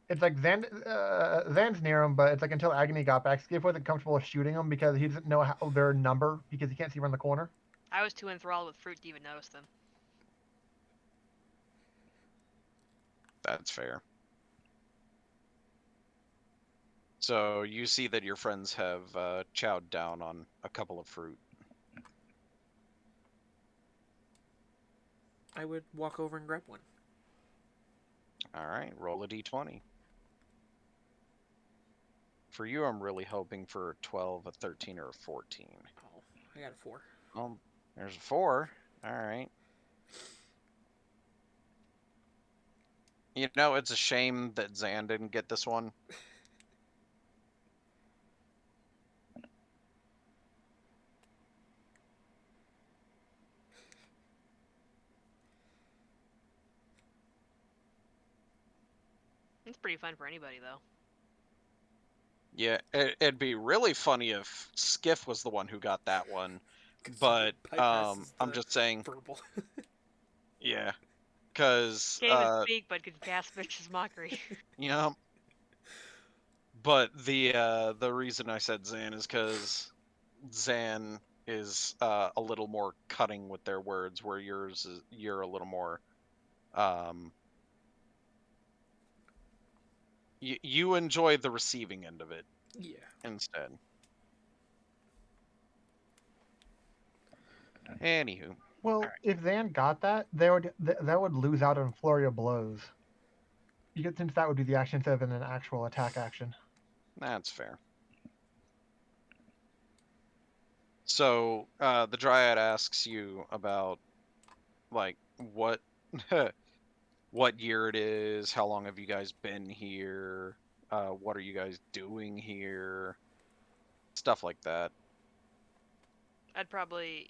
It's like Zan's near him, but it's like until Agony got back, Skiff wasn't comfortable with shooting him because he doesn't know how their number because he can't see around the corner. I was too enthralled with fruit to even notice them. That's fair. So you see that your friends have chowed down on a couple of fruit. I would walk over and grab one. All right, roll a d20. For you, I'm really hoping for a 12, a 13, or a 14. Oh, I got a 4. Well, there's a 4. All right. You know, it's a shame that Zan didn't get this one. It's pretty fun for anybody, though. Yeah, it'd be really funny if Skiff was the one who got that one. 'Cause But it bypasses I'm the just saying, verbal. yeah, because Can't even speak, but could cast Vicious Mockery. you know. But the reason I said Zan is because Zan is a little more cutting with their words, where you're a little more you enjoy the receiving end of it Yeah. instead. Anywho, Well, if Zan got that, that would lose out on Flurry of Blows. Because since that would be the action instead of an actual attack action. that's fair. So the Dryad asks you about like what what year it is, how long have you guys been here, what are you guys doing here, stuff like that. I'd probably,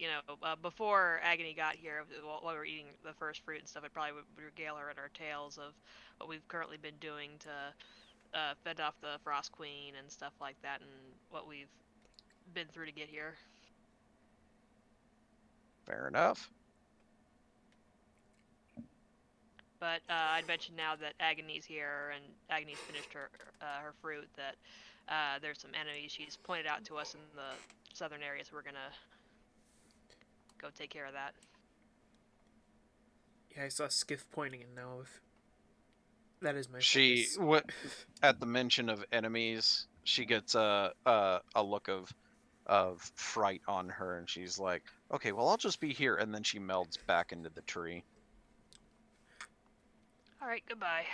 before Agony got here, while we were eating the first fruit and stuff, I'd probably would regale her at our tales of what we've currently been doing to fend off the Frost Queen and stuff like that, and what we've been through to get here. Fair enough. But I'd mentioned now that Agony's here and Agony's finished her fruit, that there's some enemies she's pointed out to us in the southern areas. We're gonna go take care of that. Yeah, I saw Skiff pointing and now if that is my She focus. at the mention of enemies, she gets a look of fright on her, and she's like, "Okay, well, I'll just be here," and then she melds back into the tree. All right, goodbye.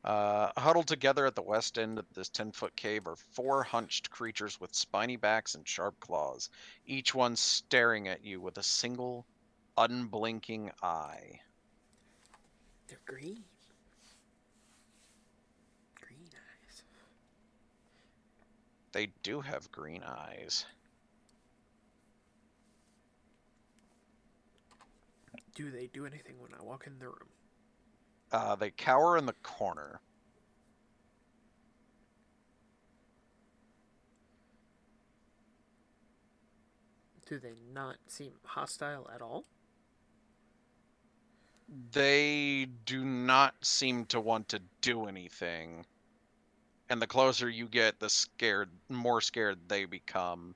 Huddled together at the west end of this 10-foot cave are 4 hunched creatures with spiny backs and sharp claws, each one staring at you with a single, unblinking eye. They're green. Green eyes. They do have green eyes. Do they do anything when I walk in the room? They cower in the corner. Do they not seem hostile at all? They do not seem to want to do anything. And the closer you get, the more scared they become.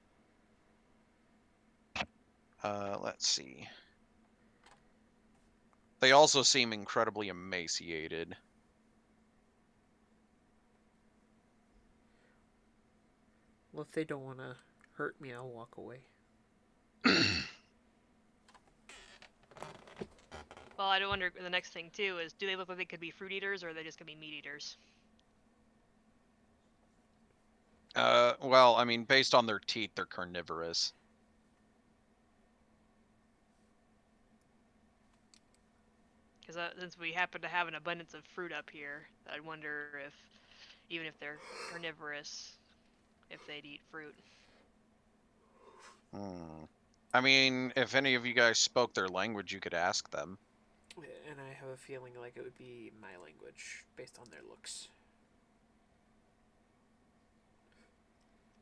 Let's see. They also seem incredibly emaciated. Well, if they don't want to hurt me, I'll walk away. Well, I wonder, the next thing too is, do they look like they could be fruit eaters, or are they just gonna be meat eaters? Well, I mean, based on their teeth, they're carnivorous. Because since we happen to have an abundance of fruit up here, I wonder if, even if they're carnivorous, if they'd eat fruit. I mean, if any of you guys spoke their language, you could ask them. And I have a feeling like it would be my language based on their looks.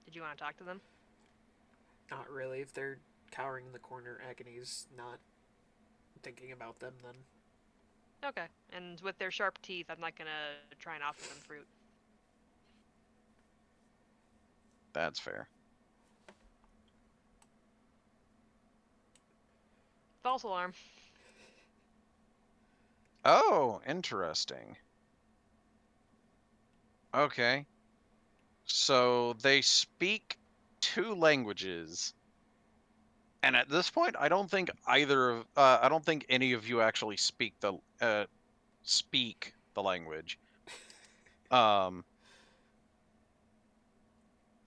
Did you want to talk to them? Not really. If they're cowering in the corner. Agony's not thinking about them then. Okay. And with their sharp teeth, I'm not gonna try and offer them fruit. That's fair. False alarm. Oh, interesting. Okay. So they speak 2 languages. And at this point, I don't think I don't think any of you actually speak the language. Um,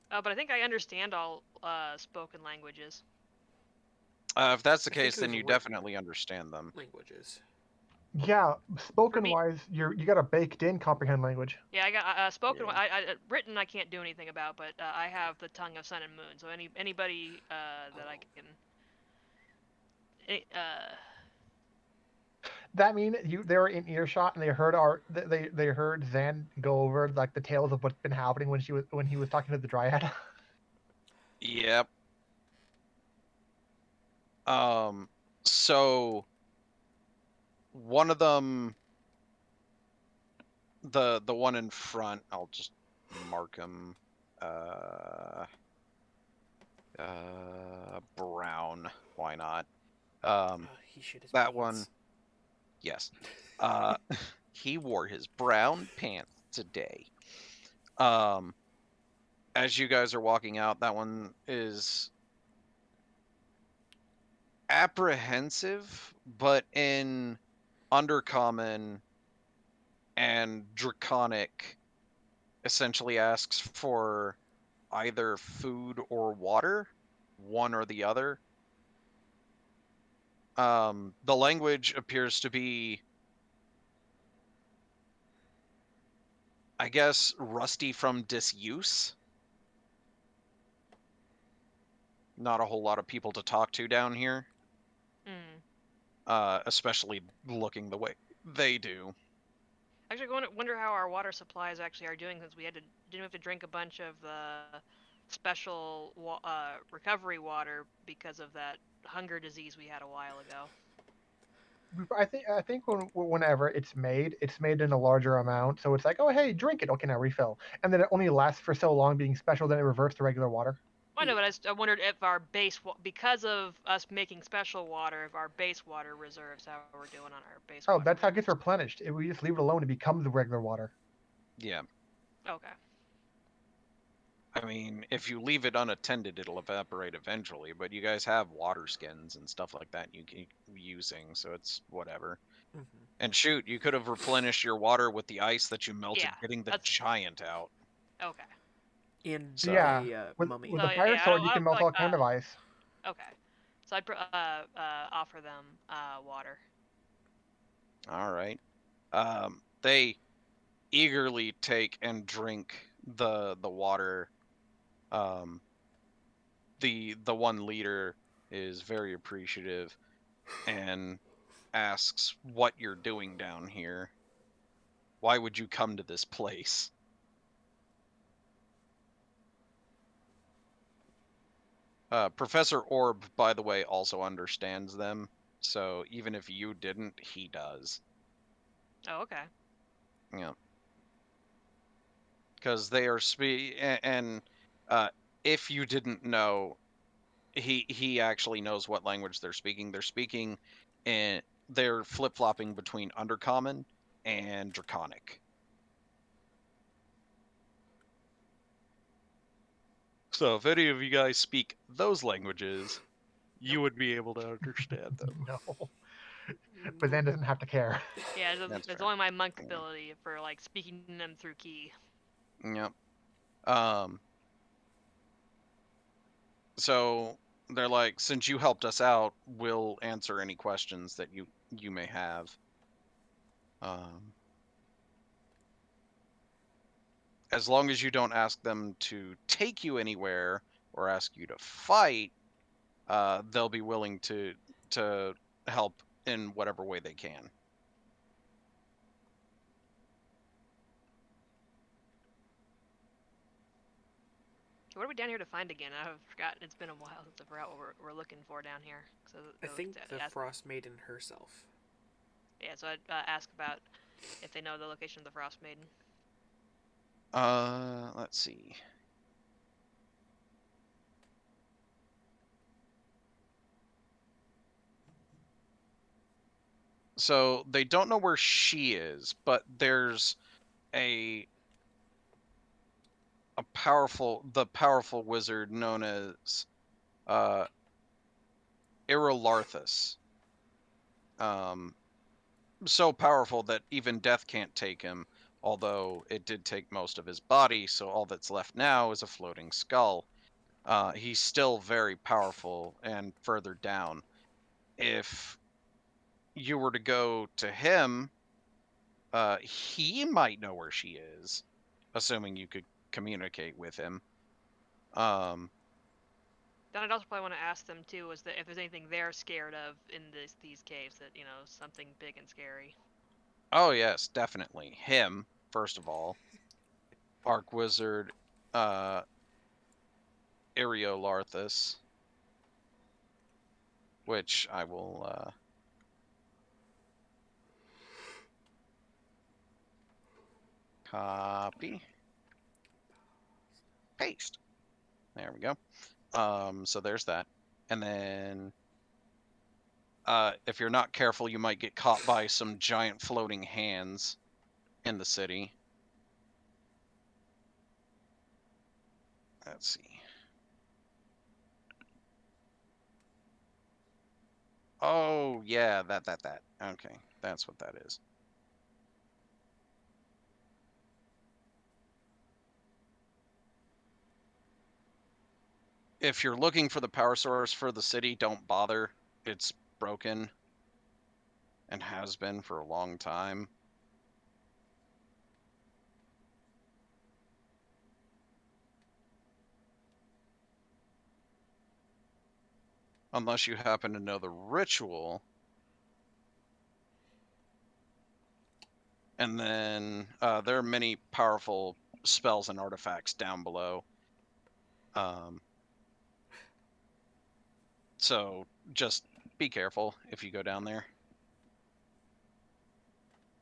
But I think I understand all spoken languages. if that's the I think case, it then was you written definitely understand them. languages. Yeah, spoken me- wise, you got a baked in comprehend language. Yeah, I got spoken. Yeah. Written I can't do anything about, but I have the tongue of sun and moon. So anybody that I can. That mean they were in earshot and they heard they heard Zan go over like the tales of what's been happening when he was talking to the dryad. Yep. So one of them, the one in front, I'll just mark him. Brown. Why not? He shit his That pants. one. Yes. He wore his brown pants today. As you guys are walking out, that one is apprehensive, but in Undercommon and Draconic, essentially asks for either food or water, one or the other. The language appears to be, I guess, rusty from disuse. Not a whole lot of people to talk to down here, especially looking the way they do. Actually, wonder how our water supplies actually are doing, since didn't have to drink a bunch of the special recovery water because of that hunger disease we had a while ago. I think whenever it's made in a larger amount, so it's like, oh hey, drink it, okay, now refill, and then it only lasts for so long being special, then it reverts to regular water. I know, but I wondered if our because of us making special water, if our base water reserves, how we're doing on our base Oh, water. that's how it gets replenished. If we just leave it alone, it becomes the regular water. Yeah. Okay. I mean, if you leave it unattended, it'll evaporate eventually, but you guys have water skins and stuff like that you can be using, so it's whatever. Mm-hmm. And shoot, you could have replenished your water with the ice that you melted getting the that's- giant out. Okay. And So- Yeah, with mummy. the fire sword, you can melt all kind of ice. Okay. So I'd offer them water. All right. They eagerly take and drink the water. The one leader is very appreciative and asks what you're doing down here. Why would you come to this place? Professor Orb, by the way, also understands them. So even if you didn't, he does. Oh, okay. Yeah. Because they are and if you didn't know, he actually knows what language they're speaking. They're speaking, and they're flip flopping between Undercommon and Draconic. So if any of you guys speak those languages, you would be able to understand them. No, but Zan doesn't have to care. Yeah, That's it's fair. only my monk ability for like speaking them through key. Yep. So they're like, since you helped us out, we'll answer any questions that you may have. As long as you don't ask them to take you anywhere or ask you to fight, they'll be willing to help in whatever way they can. So what are we down here to find again? I've forgotten. It's been a while since I forgot what we're looking for down here. So I think the Frost Maiden herself. Yeah, so I'd ask about if they know the location of the Frost Maiden. Let's see. So they don't know where she is, but there's the powerful wizard known as Irolarthus. So powerful that even death can't take him, although it did take most of his body, so all that's left now is a floating skull. He's still very powerful and further down. If you were to go to him, he might know where she is, assuming you could communicate with him. Then I'd also probably want to ask them too, is that if there's anything they're scared of in these caves, that something big and scary. Oh yes, definitely him. First of all, Arc Wizard, Ariolarthus, which I will copy, paste. There we go. So there's that, and then if you're not careful, you might get caught by some giant floating hands in the city. Let's see. Oh, yeah, that. Okay, that's what that is. If you're looking for the power source for the city, don't bother. It's broken and has been for a long time. Unless you happen to know the ritual. And then there are many powerful spells and artifacts down below. So just be careful if you go down there.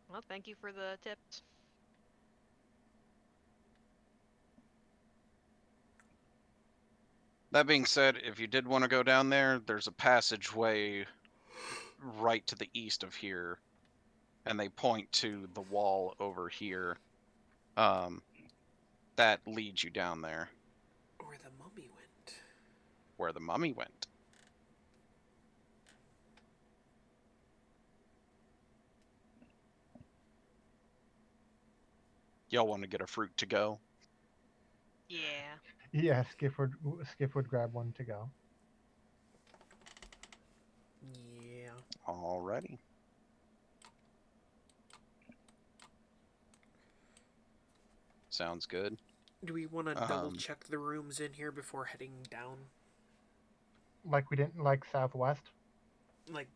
Well, thank you for the tips. That being said, if you did want to go down there, there's a passageway right to the east of here, and they point to the wall over here that leads you down there. Where the mummy went. Where the mummy went. Y'all want to get a fruit to go? Yeah. Yeah, Skip would grab one to go. Yeah. Alrighty. Sounds good. Do we want to double check the rooms in here before heading down? Like we didn't like Southwest? Like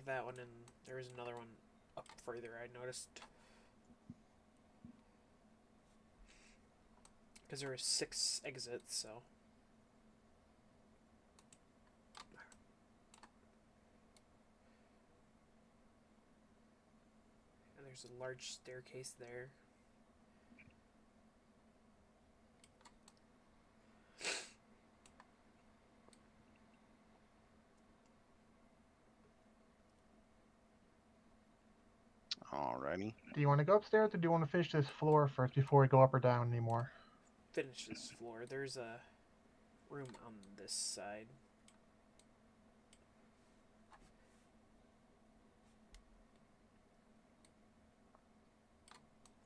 that one, and there was another one up further I noticed. Because there were 6 exits, so... And there's a large staircase there. Alrighty. Do you want to go upstairs or do you want to finish this floor first before we go up or down anymore? Finish this floor. There's a room on this side.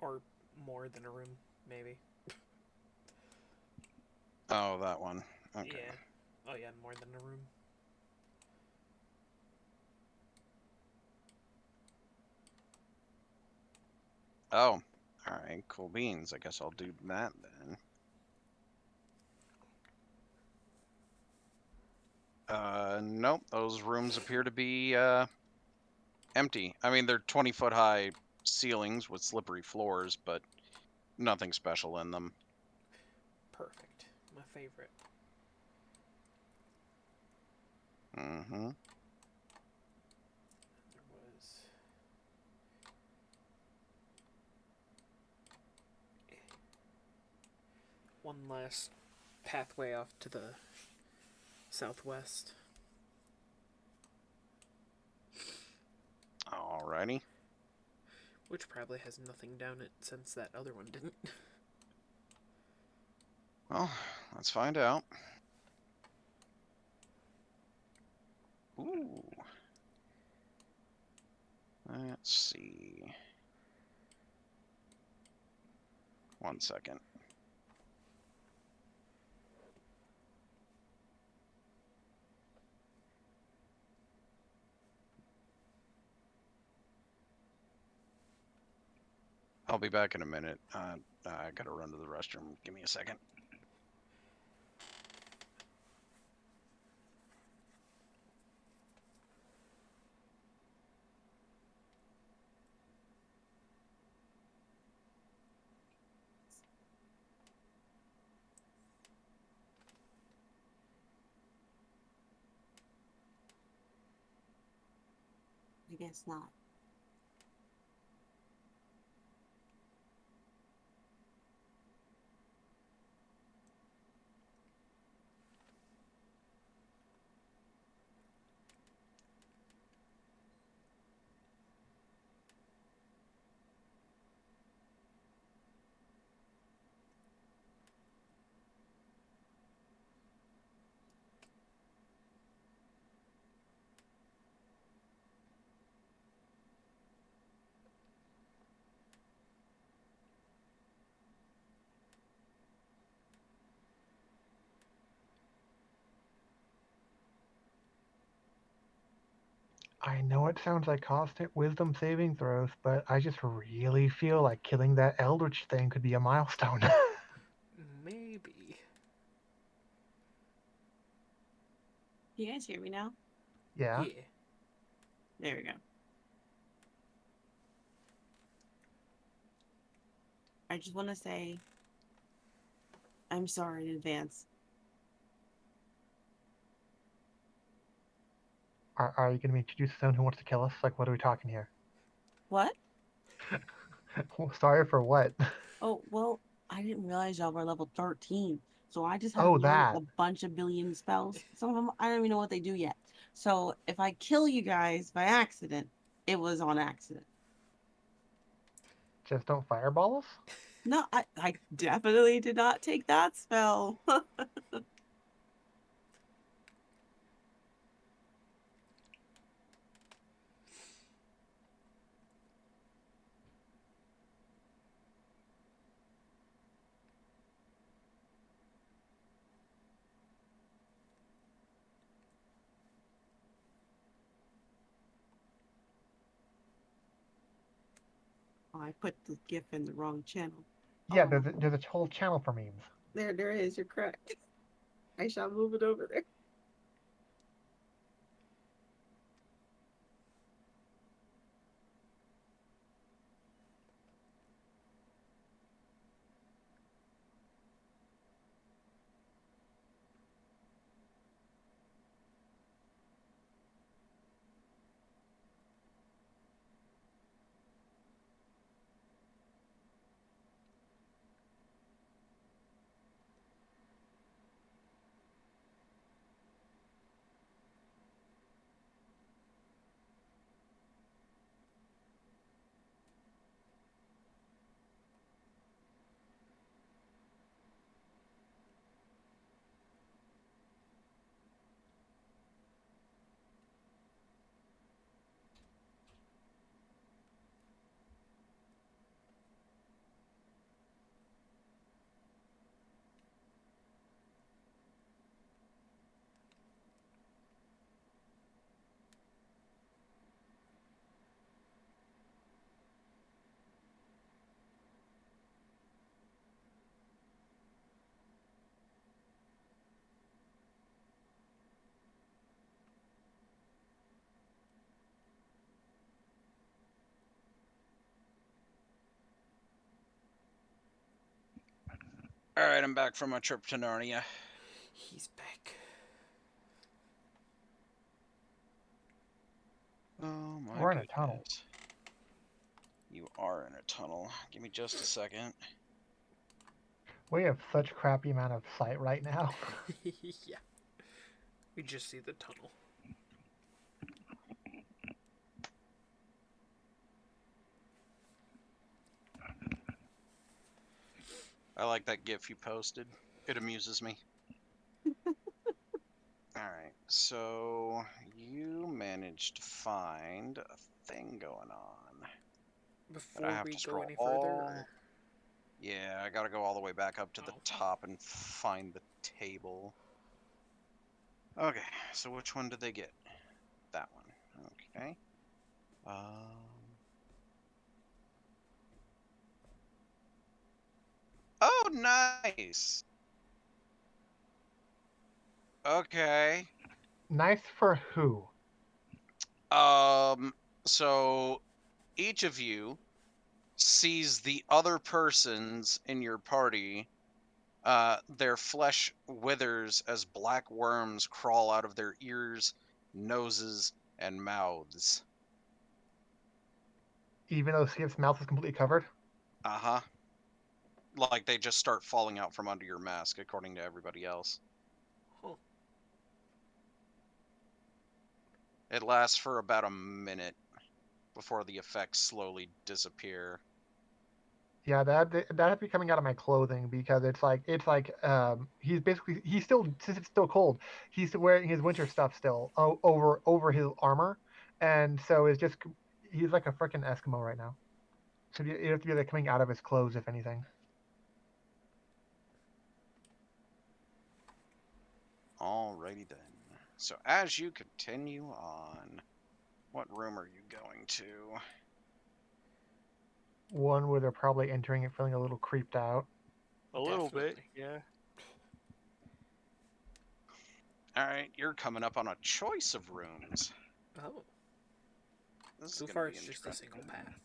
Or more than a room, maybe. Oh, that one. Okay. Yeah. Oh yeah, more than a room. Oh, alright, cool beans. I guess I'll do that then. Nope, those rooms appear to be empty. I mean, they're 20-foot high ceilings with slippery floors, but nothing special in them. Perfect. favorite. Mm-hmm. There was one last pathway off to the southwest. Alrighty. Which probably has nothing down it since that other one didn't. Well, let's find out. Ooh. Let's see. 1 second. I'll be back in a minute. I gotta run to the restroom. Give me a second. I guess not. I know it sounds like constant wisdom saving throws, but I just really feel like killing that eldritch thing could be a milestone. Maybe. You guys hear me now? Yeah. Yeah. There we go. I just want to say I'm sorry in advance. Are you going to introduce someone who wants to kill us? Like, what are we talking here? What? Sorry for what? Oh, well, I didn't realize y'all were level 13. So I just have Oh, learned that. a bunch of billion spells. Some of them I don't even know what they do yet. So if I kill you guys by accident, it was on accident. Just don't fireball us? No, I definitely did not take that spell. I put the GIF in the wrong channel. Yeah, Oh, there's a whole channel for memes. there is. You're correct. I shall move it over there. Alright, I'm back from my trip to Narnia. He's back. Oh my We're in a goodness. tunnel. You are in a tunnel. Give me just a second. We have such crappy amount of sight right now. Yeah. We just see the tunnel. I like that GIF you posted. It amuses me. Alright, so you managed to find a thing going on. But I Before have we to go scroll any further, all... Yeah, I gotta go all the way back up to the Oh. top and find the table. Okay, so which one did they get? That one. Okay. Oh, nice! Okay. Nice for who? So each of you sees the other persons in your party, their flesh withers as black worms crawl out of their ears, noses, and mouths. Even though Skip's mouth is completely covered? Uh-huh. Like they just start falling out from under your mask, according to everybody else. Huh. It lasts for about a minute before the effects slowly disappear. Yeah, that'd be coming out of my clothing because he's still, since it's still cold, he's wearing his winter stuff still over his armor, and so it's just he's like a freaking Eskimo right now. So you have to be like coming out of his clothes if anything. Alrighty then. So as you continue on, what room are you going to? One where they're probably entering it feeling a little creeped out. A little bit, Definitely. yeah. Alright, you're coming up on a choice of rooms. Oh. This is So gonna far, be it's just a single interesting. path.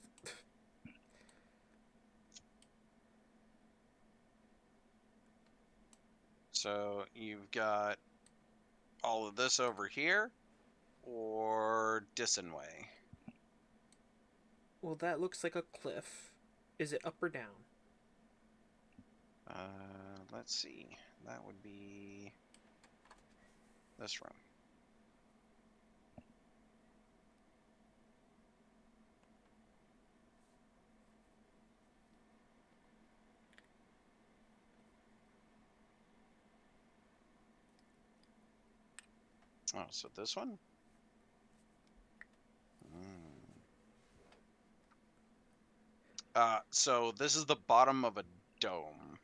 So you've got all of this over here, or Dissenway. Well, that looks like a cliff. Is it up or down? Let's see. That would be this room. Oh, so this one? So this is the bottom of a dome.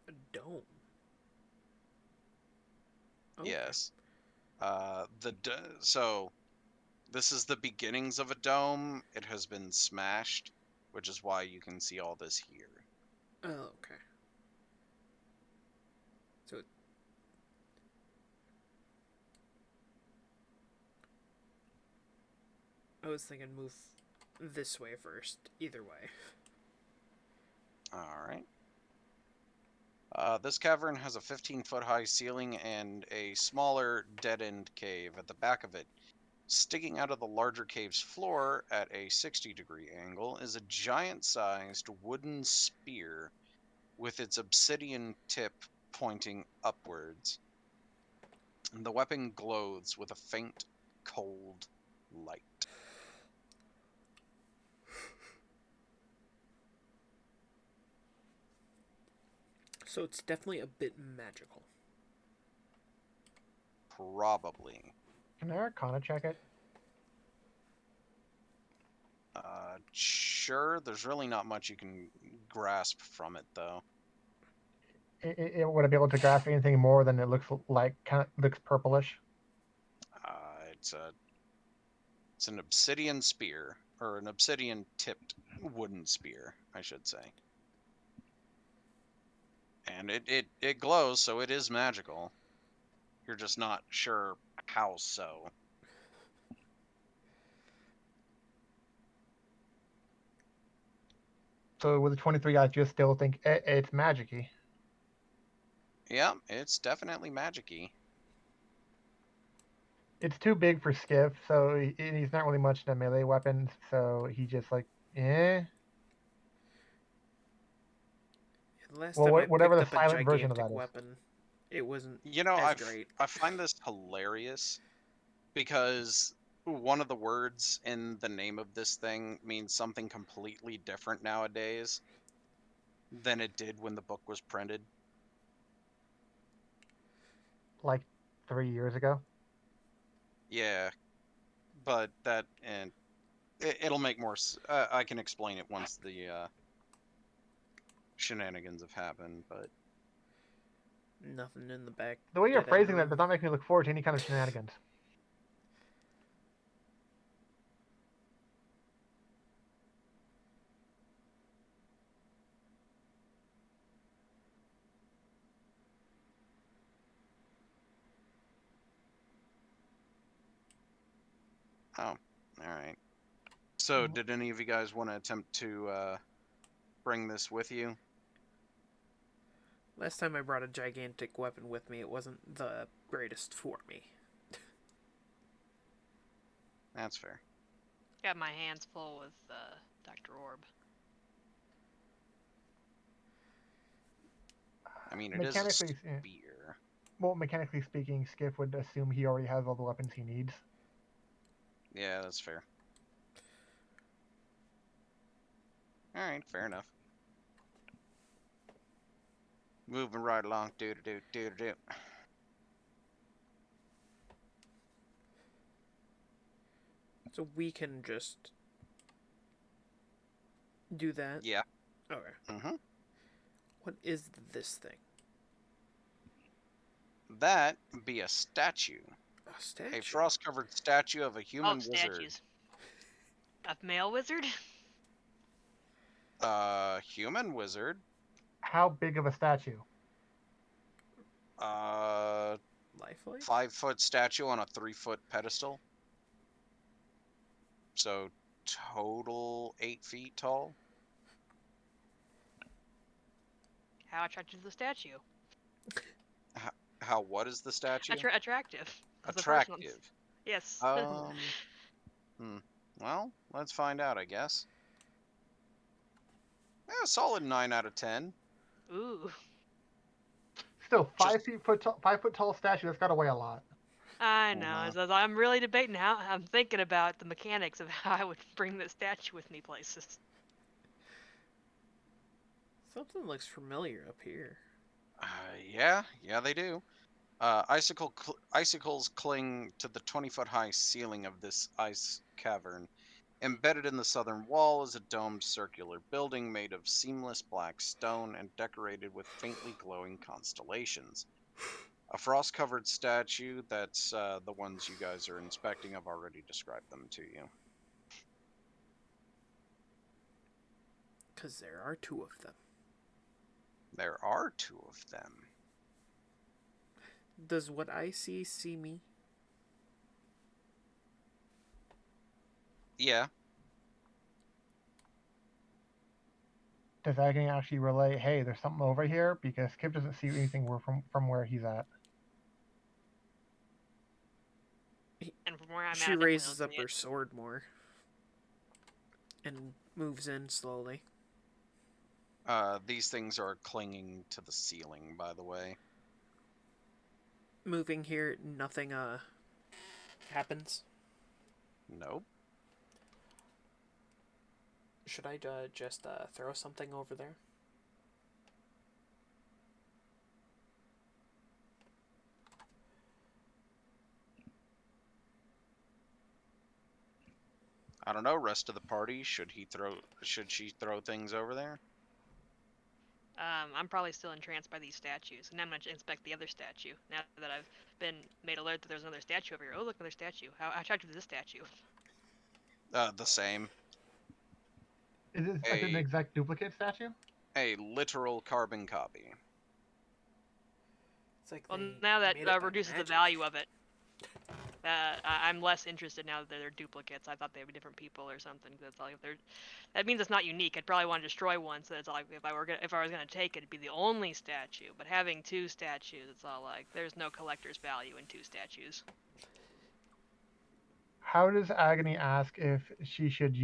A dome. Okay. Yes. So this is the beginnings of a dome. It has been smashed, which is why you can see all this here. Oh, okay. So I was thinking move this way first. Either way. All right. This cavern has a 15-foot high ceiling and a smaller dead-end cave at the back of it. Sticking out of the larger cave's floor at a 60-degree angle is a giant-sized wooden spear with its obsidian tip pointing upwards. The weapon glows with a faint, cold light. So it's definitely a bit magical. Probably. Can I Arcana check it? Sure, there's really not much you can grasp from it, though. Would I be able to grasp anything more than it looks like? Kind of looks purplish. It's an obsidian spear, or an obsidian-tipped wooden spear, I should say. And it glows, so it is magical. You're just not sure how so. So with the 23 guys, just still think it's magicy. Yeah, it's definitely magic-y. It's too big for Skiff, so he's not really much into melee weapons, so he just like, eh. Last Well, time I whatever picked the up a silent version of gigantic that is. weapon, it wasn't You know, as great. I find this hilarious because one of the words in the name of this thing means something completely different nowadays than it did when the book was printed. Like 3 years ago. Yeah, but that and it'll make more. I can explain it once the shenanigans have happened. But Nothing in the back. The way you're dead-end phrasing that room. does not make me look forward to any kind of shenanigans. oh, all right. So, did any of you guys want to attempt to bring this with you? Last time I brought a gigantic weapon with me, it wasn't the greatest for me. That's fair. Got my hands full with Dr. Orb. I mean, it is a Mechanically, spear. well, mechanically speaking, Skiff would assume he already has all the weapons he needs. Yeah, that's fair. All right, fair enough. Moving right along. Do. So we can just do that. Yeah. Okay. Mm-hmm. What is this thing? That be a statue. A statue. A frost-covered statue of a human wizard. Statues. A male wizard? Human wizard. How big of a statue? Lifelike? 5-foot statue on a 3-foot pedestal. So total 8 feet tall. How attractive is the statue? How what is the statue? Attractive. As the first ones. Attractive. Yes. Well, let's find out, I guess. A solid 9 out of 10. Ooh. Still, 5 foot tall statue. That's got to weigh a lot. I know. As I'm really debating how I'm thinking about the mechanics of how I would bring this statue with me places. Something looks familiar up here. Yeah, they do. Icicles cling to the 20-foot high ceiling of this ice cavern. Embedded in the southern wall is a domed circular building made of seamless black stone and decorated with faintly glowing constellations. A frost-covered statue, that's the ones you guys are inspecting. I've already described them to you. Because there are 2 of them. There are 2 of them. Does what I see me? Yeah. Does that actually relay, hey, there's something over here? Because Skip doesn't see anything from where he's at. And from where I'm She at, raises up her sword more. And moves in slowly. These things are clinging to the ceiling, by the way. Moving here, nothing happens. Nope. Should I just throw something over there? I don't know, rest of the party, should she throw things over there? I'm probably still entranced by these statues. And now I'm going to inspect the other statue. Now that I've been made alert that there's another statue over here. Oh, look, another statue. How attractive is this statue? The same. Is it like an exact duplicate statue? A literal carbon copy. It's like Well, now that reduces the value of it. I'm less interested now that they're duplicates. I thought they would be different people or something. Cause it's like if they're, that means it's not unique. I'd probably want to destroy one, so it's like if I was gonna take it, it'd be the only statue. But having two statues, it's all like there's no collector's value in two statues. How does Agony ask if she should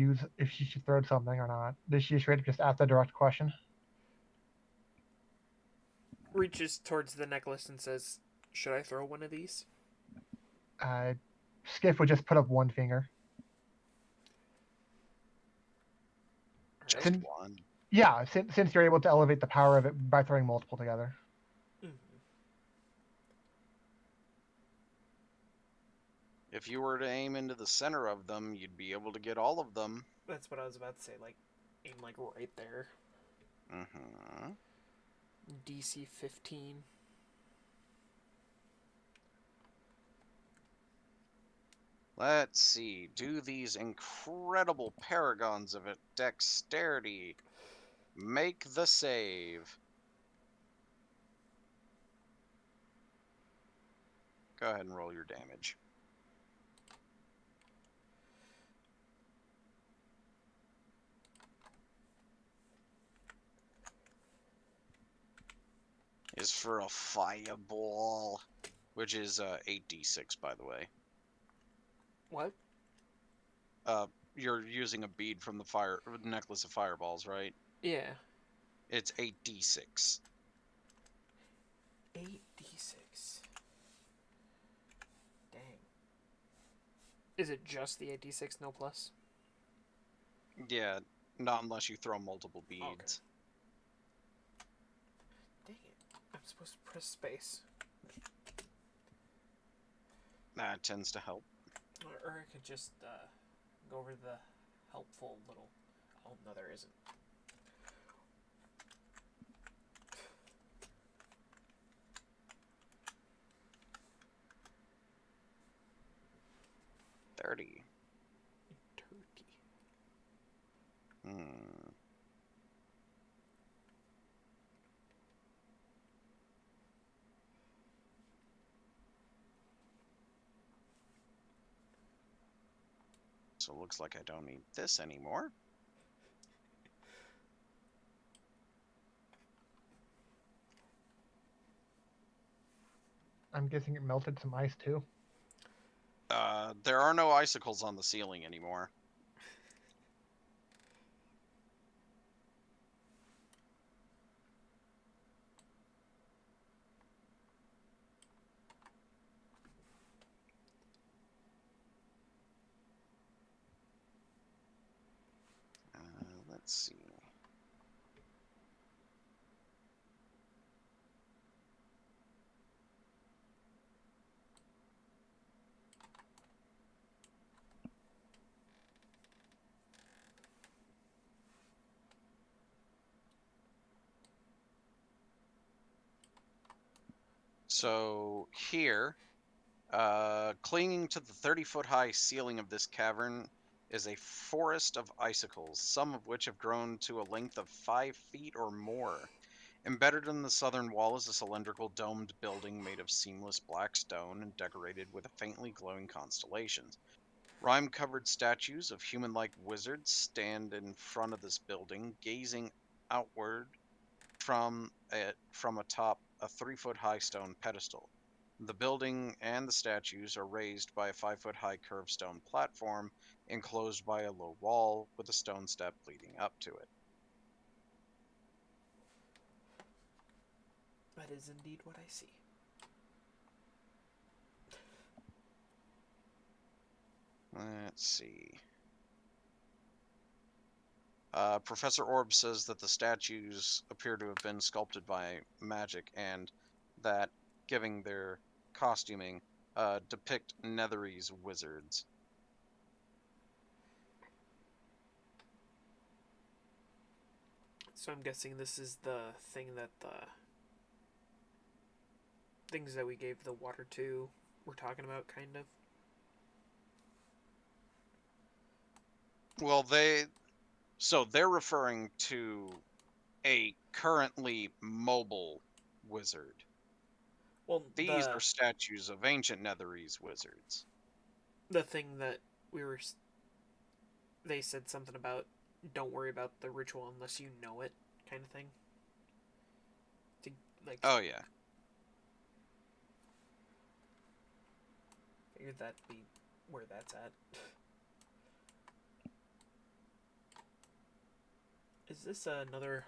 throw something or not? Does she straight up just ask the direct question? Reaches towards the necklace and says, "Should I throw one of these?" Skiff would just put up one finger. All Just right. one. Yeah, since you're able to elevate the power of it by throwing multiple together. Mhm. If you were to aim into the center of them, you'd be able to get all of them. That's what I was about to say. Like, aim like right there. Mm-hmm. DC 15. Let's see. Do these incredible paragons of it dexterity make the save? Go ahead and roll your damage. Is for a fireball, which is 8d6, by the way. What? You're using a bead from the necklace of fireballs, right? Yeah. It's 8d6. 8d6. Dang. Is it just the 8d6, no plus? Yeah, not unless you throw multiple beads. Dang it. I'm supposed to press space. That tends to help. Or I could just go over the helpful little... Oh, no, there isn't. Turkey. Hmm. So it looks like I don't need this anymore. I'm guessing it melted some ice too. There are no icicles on the ceiling anymore. Let's see. So here, clinging to the 30-foot high ceiling of this cavern is a forest of icicles, some of which have grown to a length of 5 feet or more. Embedded in the southern wall is a cylindrical domed building made of seamless black stone and decorated with faintly glowing constellations. Rime-covered statues of human-like wizards stand in front of this building, gazing outward from atop a 3-foot high stone pedestal. The building and the statues are raised by a 5-foot high curved stone platform enclosed by a low wall with a stone step leading up to it. That is indeed what I see. Let's see. Professor Orb says that the statues appear to have been sculpted by magic and that, giving their costuming, depict Netherese wizards. So I'm guessing this is the thing that the things that we gave the water to were talking about, kind of. Well, they're referring to a currently mobile wizard. Well, These are statues of ancient Netherese wizards. the thing that we were. They said something about don't worry about the ritual unless you know it, kind of thing. To like. Oh yeah. Figured that'd be where that's at. Is this another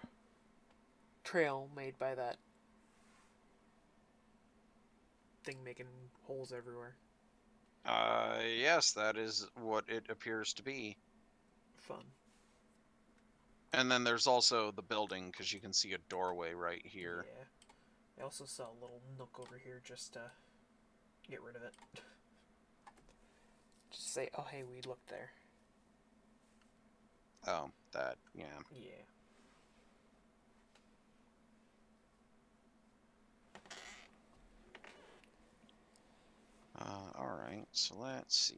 trail made by that thing making holes everywhere? Yes, that is what it appears to be. Fun. And then there's also the building, because you can see a doorway right here. Yeah. I also saw a little nook over here just to get rid of it. Just say, oh hey, we looked there. Oh, that, yeah. Yeah. Alright, so let's see.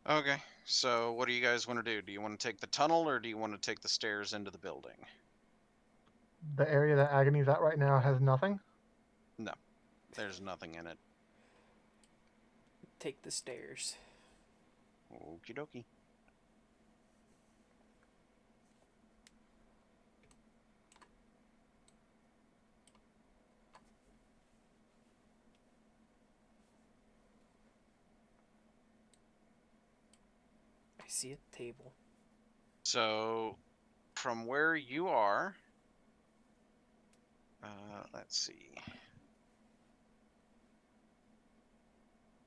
Okay, so what do you guys want to do? Do you want to take the tunnel, or do you want to take the stairs into the building? The area that Agony's at right now has nothing. No, there's nothing in it. Take the stairs. Okie dokie. I see a table. So, from where you are, let's see.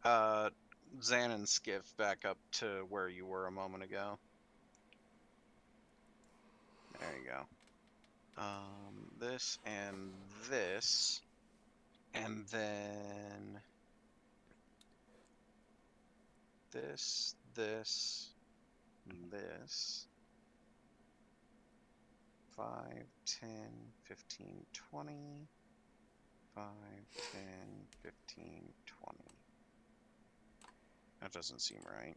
Zan and Skiff back up to where you were a moment ago. There you go. This and this, and then this, and this. 5, 10, 15, 20. 5, 10, 15, 20. That doesn't seem right.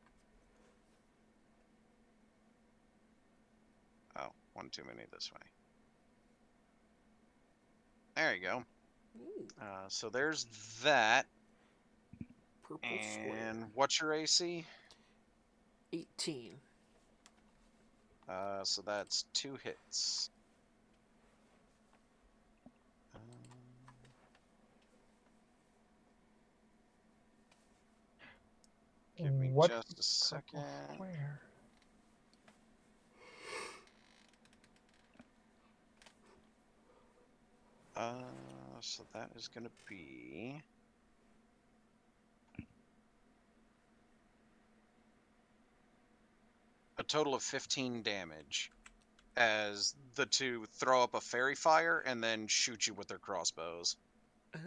Oh, one too many this way. There you go. Ooh, So there's that. purple And square. what's your AC? 18. So that's 2 hits. Give me What's just a the second. purple square? So that is going to be a total of 15 damage as the two throw up a fairy fire and then shoot you with their crossbows. Oh.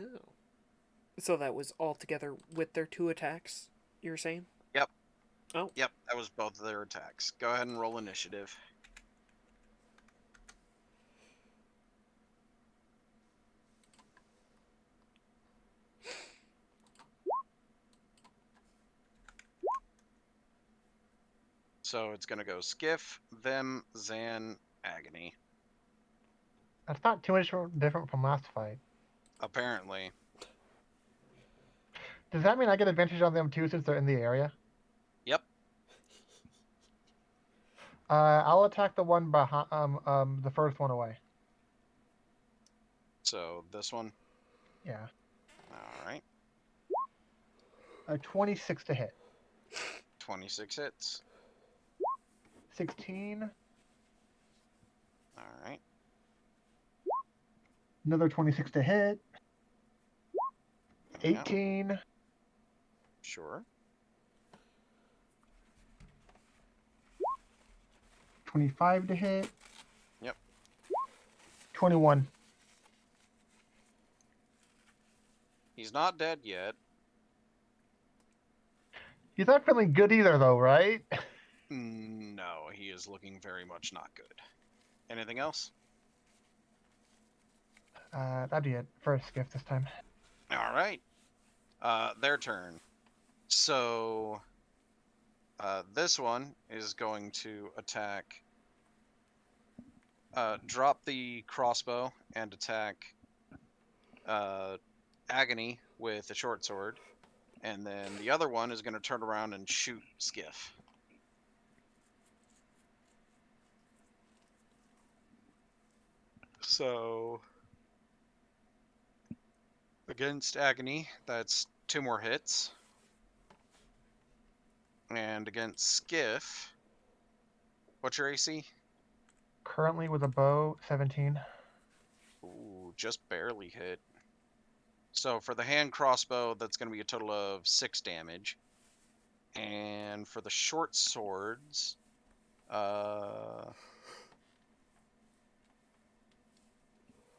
So that was all together with their 2 attacks, you were saying? Yep. Oh. Yep, that was both of their attacks. Go ahead and roll initiative. So it's going to go Skiff, them, Zan, Agony. That's not too much different from last fight. Apparently. Does that mean I get advantage on them too since they're in the area? Yep. I'll attack the one behind the first one away. So this one. Yeah. All right. 26 to hit. 26 hits. 16. All right. Another 26 to hit. There we go. 18. Sure. 25 to hit. Yep. 21. He's not dead yet. He's not feeling good either, though, right? No, he is looking very much not good. Anything else? That'd be it for a skiff this time. All right. Their turn. So this one is going to attack. Drop the crossbow and attack Agony with a short sword, and then the other one is going to turn around and shoot Skiff. So against Agony, that's 2 more hits. And against Skiff, what's your AC? Currently with a bow, 17. Ooh, just barely hit. So for the hand crossbow, that's going to be a total of 6 damage. And for the short swords,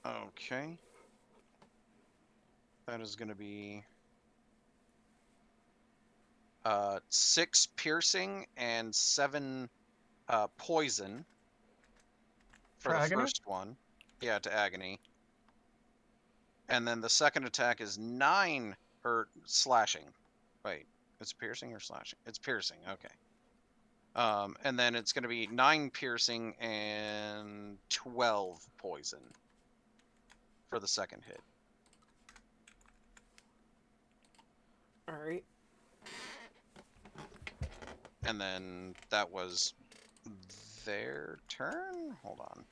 okay. That is going to be 6 piercing and 7 poison for For the Agony? first one. Yeah, to Agony. And then the second attack is 9 or slashing. Wait, it's piercing or slashing? It's piercing. Okay. And then it's going to be 9 piercing and 12 poison for the second hit. All right. And then that was their turn. Hold on.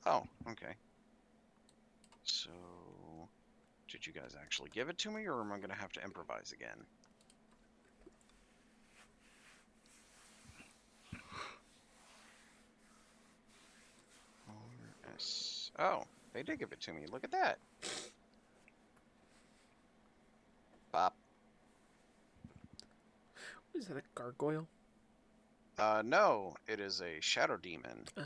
Oh, okay. So, did you guys actually give it to me, or am I going to have to improvise again? RS. Oh, they did give it to me. Look at that. Bop. What is that, a gargoyle? No, it is a shadow demon. Ah.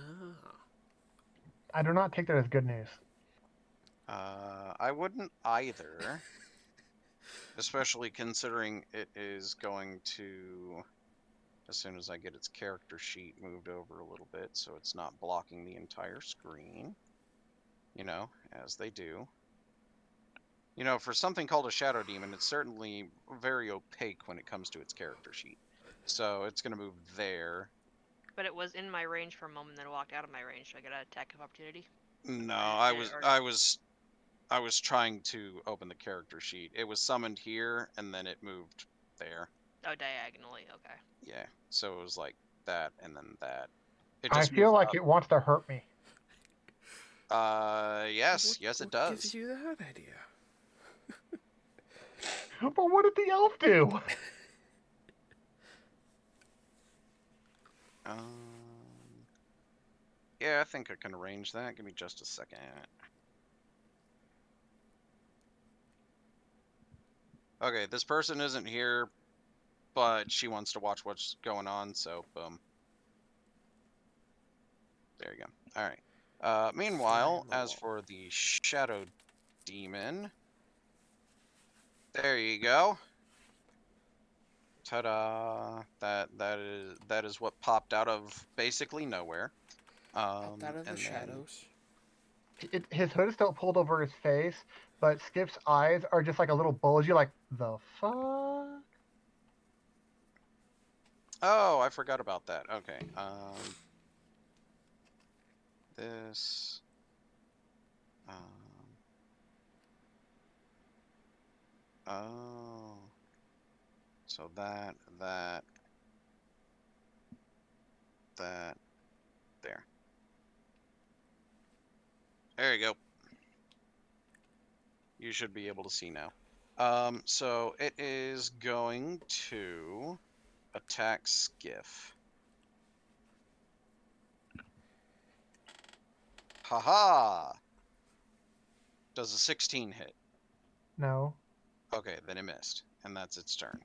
I do not take that as good news. I wouldn't either. Especially considering it is going to, as soon as I get its character sheet moved over a little bit so it's not blocking the entire screen. You know, as they do. You know, for something called a shadow demon, it's certainly very opaque when it comes to its character sheet. So it's going to move there. But it was in my range for a moment, then it walked out of my range. So I get an attack of opportunity. No, Or- I was trying to open the character sheet. It was summoned here, and then it moved there. Oh, diagonally. Okay. Yeah, so it was like that, and then that. It I just feel moved like up. it wants to hurt me. Yes, yes, it What does. gives you that idea? But what did the elf do? Yeah, I think I can arrange that. Give me just a second. Okay, this person isn't here, but she wants to watch what's going on, so boom. There you go. All right. Meanwhile, Fly on the as wall. for the shadow demon, there you go. Ta-da! That is what popped out of basically nowhere. Popped out of the And then shadows. His hood is still pulled over his face, but Skip's eyes are just like a little bulge. You're like, the fuck? oh, I forgot about that. Okay. This. Oh. So that, there. There you go. You should be able to see now. So it is going to attack Skiff. Haha! Does a 16 hit? No. Okay, then it missed, and that's its turn.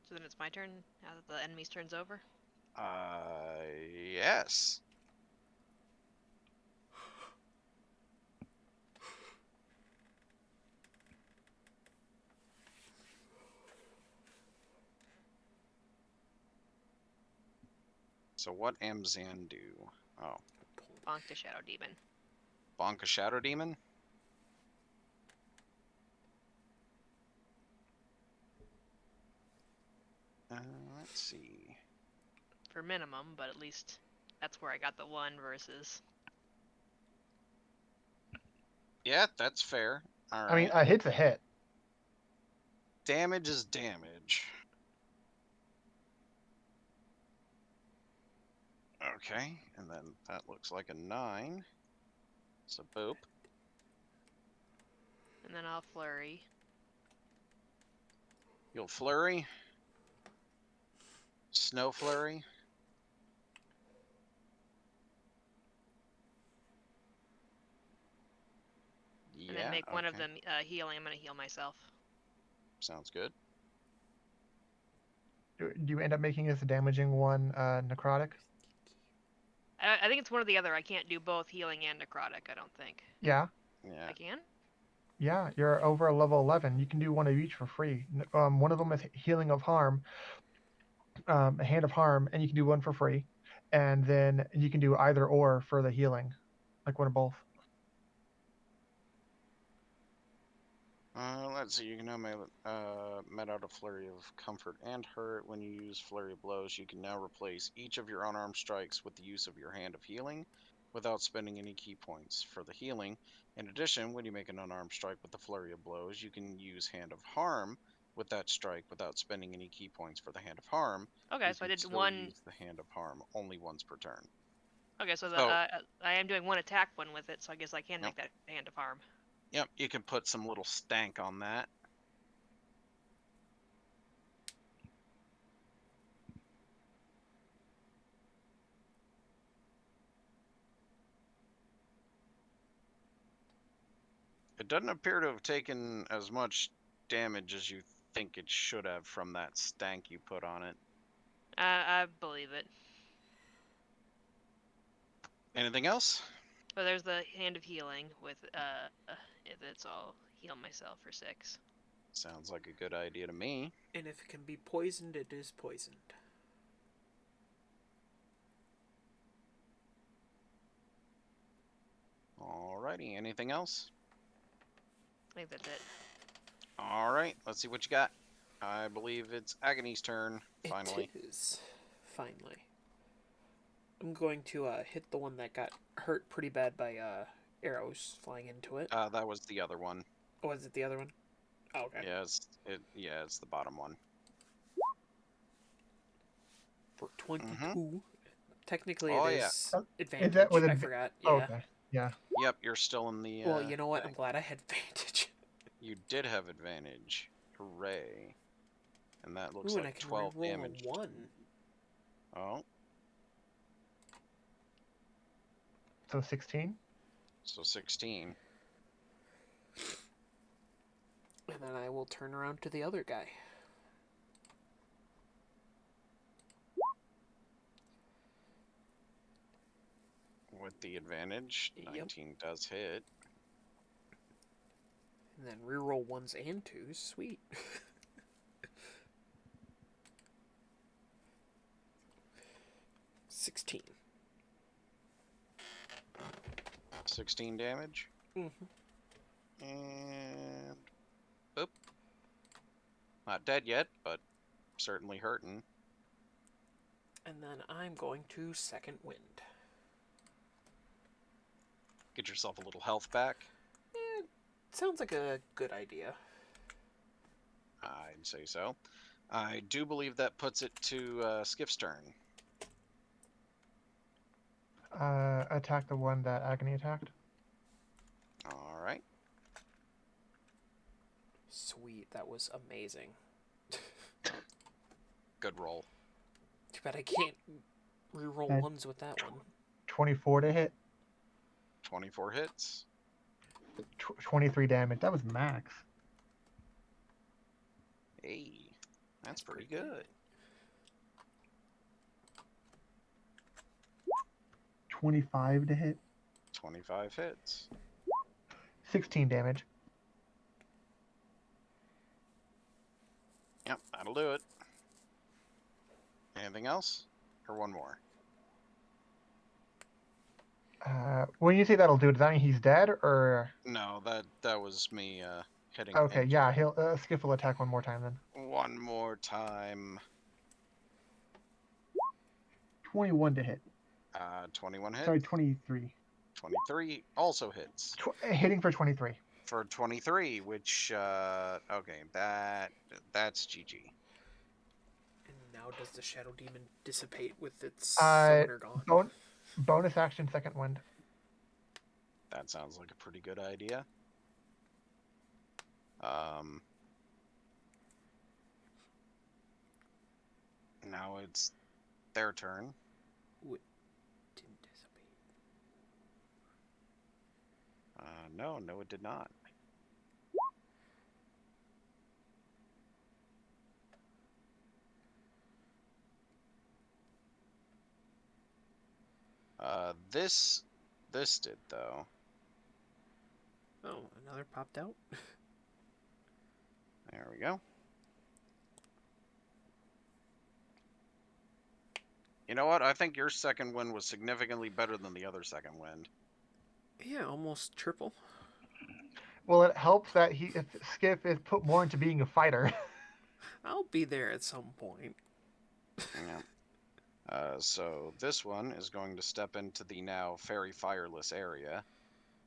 So then it's my turn now that the enemy's turn's over. Yes. So what Amzan do? Oh, Bonk the Shadow Demon. bonk a Shadow Demon? Let's see. For minimum, but at least that's where I got the 1 versus. Yeah, that's fair. All I mean, right. a hit's a hit. Damage is damage. Okay, and then that looks like a 9. So boop. And then I'll flurry. You'll flurry. Snow flurry. And then Yeah, make one of okay. them healing. I'm going to heal myself. Sounds good. Do you end up making this damaging one necrotic? I think it's one or the other. I can't do both healing and necrotic, I don't think. Yeah. Yeah. I can? Yeah, you're over a level 11. You can do one of each for free. One of them is healing of harm, a hand of harm, and you can do one for free. And then you can do either or for the healing, like one of both. Let's see. You can now met out a flurry of comfort and hurt. When you use flurry of blows, you can now replace each of your unarmed strikes with the use of your hand of healing, without spending any key points for the healing. In addition, when you make an unarmed strike with the flurry of blows, you can use hand of harm with that strike without spending any key points for the hand of harm. Okay, You so I can did still 1. use the hand of harm only once per turn. Okay, so So, I am doing 1 attack one with it, so I guess I can Yep. make that hand of harm. yep, you can put some little stank on that. It doesn't appear to have taken as much damage as you think it should have from that stank you put on it. I believe it. Anything else? So there's the hand of healing with it's all heal myself for 6. Sounds like a good idea to me. And if it can be poisoned, it is poisoned. Alrighty, anything else? I think that's it. Alright, let's see what you got. I believe it's Agony's turn, finally. It is. Finally. I'm going to hit the one that got hurt pretty bad by arrows flying into it. That was the other one. Oh, was it the other one? Oh, okay. Yeah, it's the bottom one. For 22. Technically, Oh, it yeah. is Is advantage. that with I forgot. Yeah. Oh, okay. Yeah. Yep, you're still in the. Well, you know what? I'm thing. glad I had advantage. You did have advantage. Hooray. And that looks Ooh, and I like can 12 reroll damage. a 1. Oh, So 16. so 16. And then I will turn around to the other guy. With the advantage, Yep. 19 does hit. And then reroll 1s and 2s. Sweet. $16. 16 damage. Mm-hmm. And boop. Not dead yet, but certainly hurting. And then I'm going to second wind. Get yourself a little health back. Sounds like a good idea. I'd say so. I do believe that puts it to Skiff's turn. Attack the one that Agony attacked. All right. Sweet, that was amazing. Good roll. Too bad I can't reroll Okay. 1s with that one. 24 to hit. 24 hits. 23 damage. That was max. Hey, that's pretty good. 25 to hit. 25 hits. 16 damage. Yep, that'll do it. Anything else? Or one more? When you say that'll do, does that mean he's dead or? No, that was me hitting. Okay, into yeah, it. he'll Skiff will attack one more time then. One more time. 21 to hit. 21 hit. Sorry, 23. 23 also hits. Hitting for 23. For 23, which okay, that's GG. And now does the Shadow Demon dissipate with its Uh, summoner gone? Bonus action, second wind. That sounds like a pretty good idea. Now it's their turn. Ooh, it didn't dissipate. No, it did not. This did though. Oh, another popped out? There we go. You know what? I think your second wind was significantly better than the other second wind. Yeah, almost triple. Well, it helps that Skiff is put more into being a fighter. I'll be there at some point. Yeah. So this one is going to step into the now fairy fireless area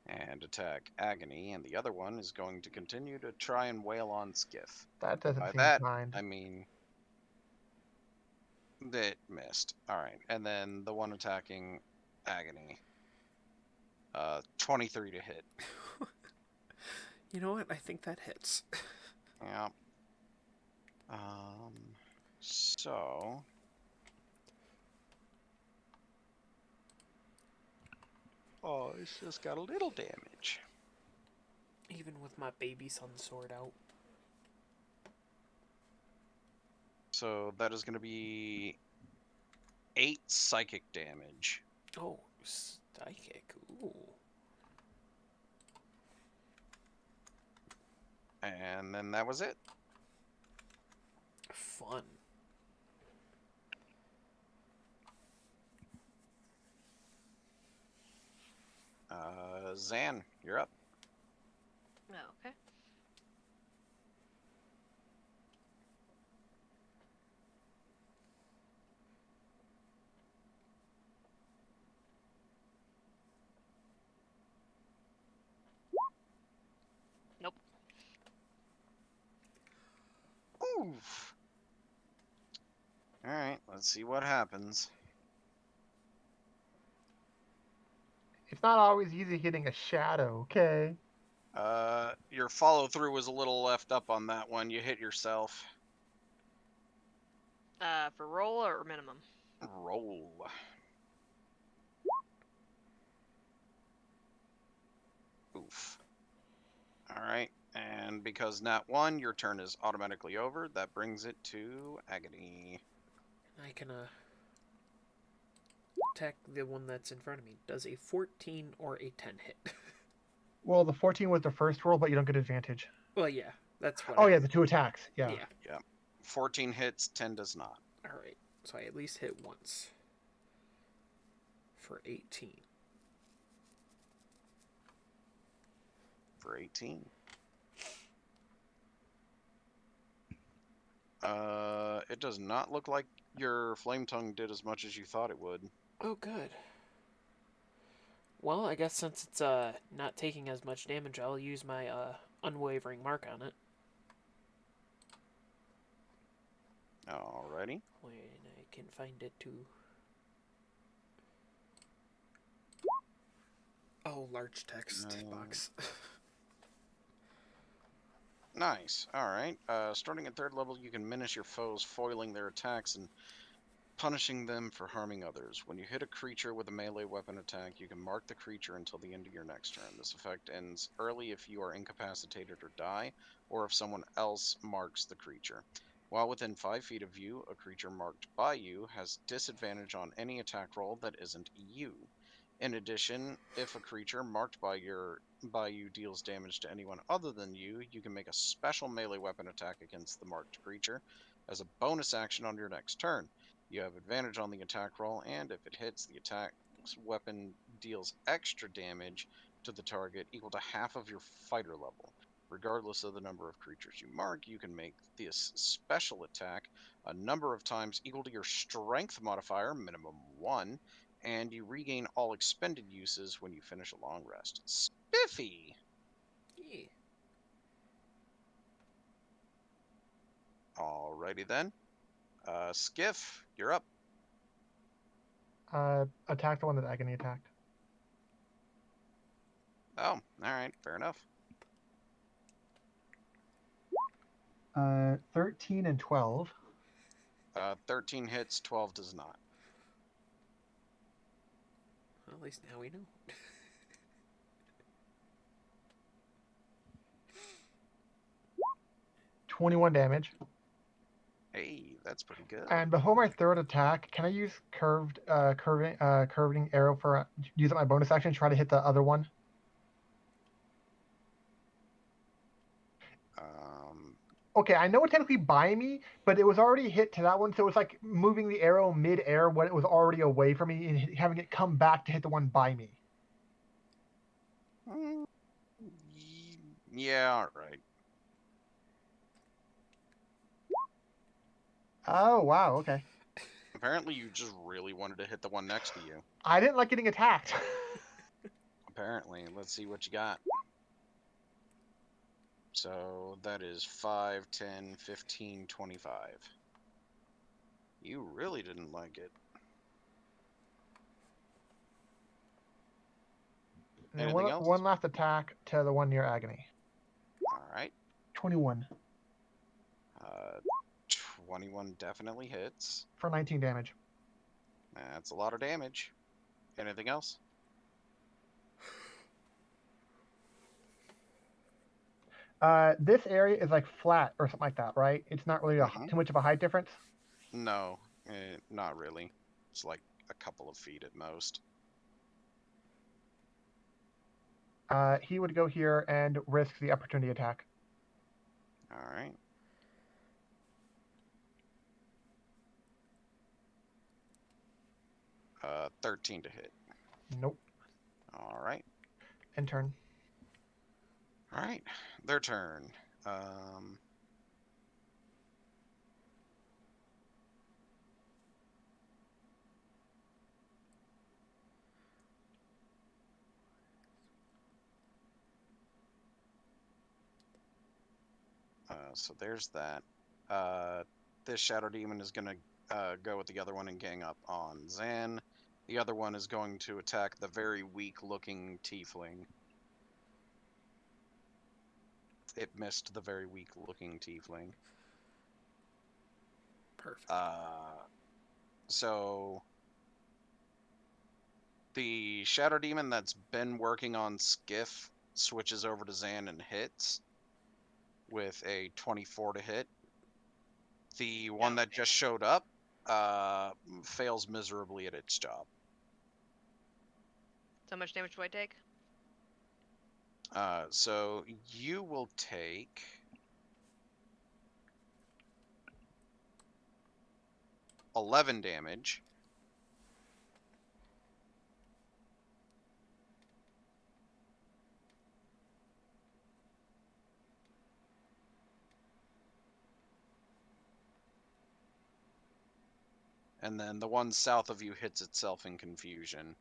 and attack Agony, and the other one is going to continue to try and wail on Skiff. That doesn't By seem that, kind. I mean it missed. Alright, and then the one attacking Agony. 23 to hit. You know what? I think that hits. Yeah. So oh, it's just got a little damage. Even with my baby son sword out. So that is going to be 8 psychic damage. Oh, psychic. Ooh. And then that was it. Fun. Zan, you're up. Oh, okay. Nope. Oof. Alright, let's see what happens. It's not always easy hitting a shadow, okay? Your follow through was a little left up on that one. You hit yourself. For roll or minimum? Roll. Oof. Alright, and because nat 1, your turn is automatically over, that brings it to Agony. I can attack the one that's in front of me. Does a 14 or a 10 hit? Well, the 14 was the first roll, but you don't get advantage. Well, yeah, that's what. Oh, yeah, the 2 attacks. Yeah. Yeah. 14 hits, 10 does not. All right. So I at least hit once. For 18. For 18. It does not look like your flame tongue did as much as you thought it would. Oh, good. Well, I guess since it's not taking as much damage, I'll use my unwavering mark on it. Alrighty. When I can find it too. Oh, large text box. Nice. Alright. Starting at 3rd level, you can menace your foes, foiling their attacks and punishing them for harming others. When you hit a creature with a melee weapon attack, you can mark the creature until the end of your next turn. This effect ends early if you are incapacitated or die, or if someone else marks the creature. While within 5 feet of you, a creature marked by you has disadvantage on any attack roll that isn't you. In addition, if a creature marked by you deals damage to anyone other than you, you can make a special melee weapon attack against the marked creature as a bonus action on your next turn. You have advantage on the attack roll, and if it hits, the attack's weapon deals extra damage to the target equal to half of your fighter level. Regardless of the number of creatures you mark, you can make this special attack a number of times equal to your strength modifier, minimum 1, and you regain all expended uses when you finish a long rest. Spiffy! Yeah. Alrighty then. Skiff, you're up. Attack the one that Agony attacked. Oh, alright, fair enough. 13 and 12. 13 hits, 12 does not. Well, at least now we know. 21 damage. Hey, that's pretty good. And before my third attack, can I use curving arrow for use it my bonus action to try to hit the other one? Okay, I know it's technically by me, but it was already hit to that one, so it's like moving the arrow mid-air when it was already away from me and having it come back to hit the one by me. Yeah, alright. Oh, wow, okay. Apparently you just really wanted to hit the one next to you. I didn't like getting attacked. Apparently. Let's see what you got. So that is 5, 10, 15, 25. You really didn't like it. And then Anything else? one last attack to the one near Agony. Alright. 21 21 definitely hits. for 19 damage. That's a lot of damage. Anything else? This area is like flat or something like that, right? It's not really too much of a height difference. No, not really. It's like a couple of feet at most. He would go here and risk the opportunity attack. Alright. Uh, 13 to hit. Nope. Alright. End turn. Alright. Their turn. So there's that. This Shadow Demon is going to go with the other one and gang up on Zan. The other one is going to attack the very weak-looking tiefling. It missed the very weak-looking tiefling. Perfect. So the Shadow Demon that's been working on Skiff switches over to Zan and hits with a 24 to hit. The one that just showed up fails miserably at its job. So how much damage do I take? So you will take 11 damage. And then the one south of you hits itself in confusion.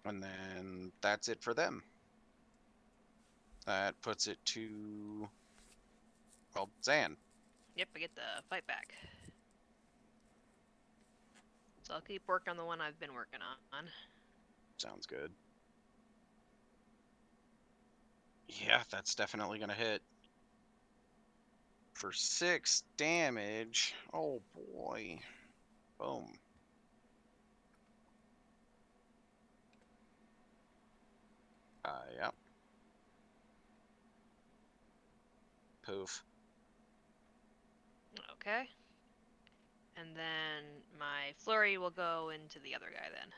And then that's it for them. That puts it to, well, Zan. Yep, I get the fight back. So I'll keep working on the one I've been working on. Sounds good. Yeah, that's definitely gonna hit. For 6 damage. Oh boy. Boom. Yep. Poof. Okay. And then my flurry will go into the other guy then.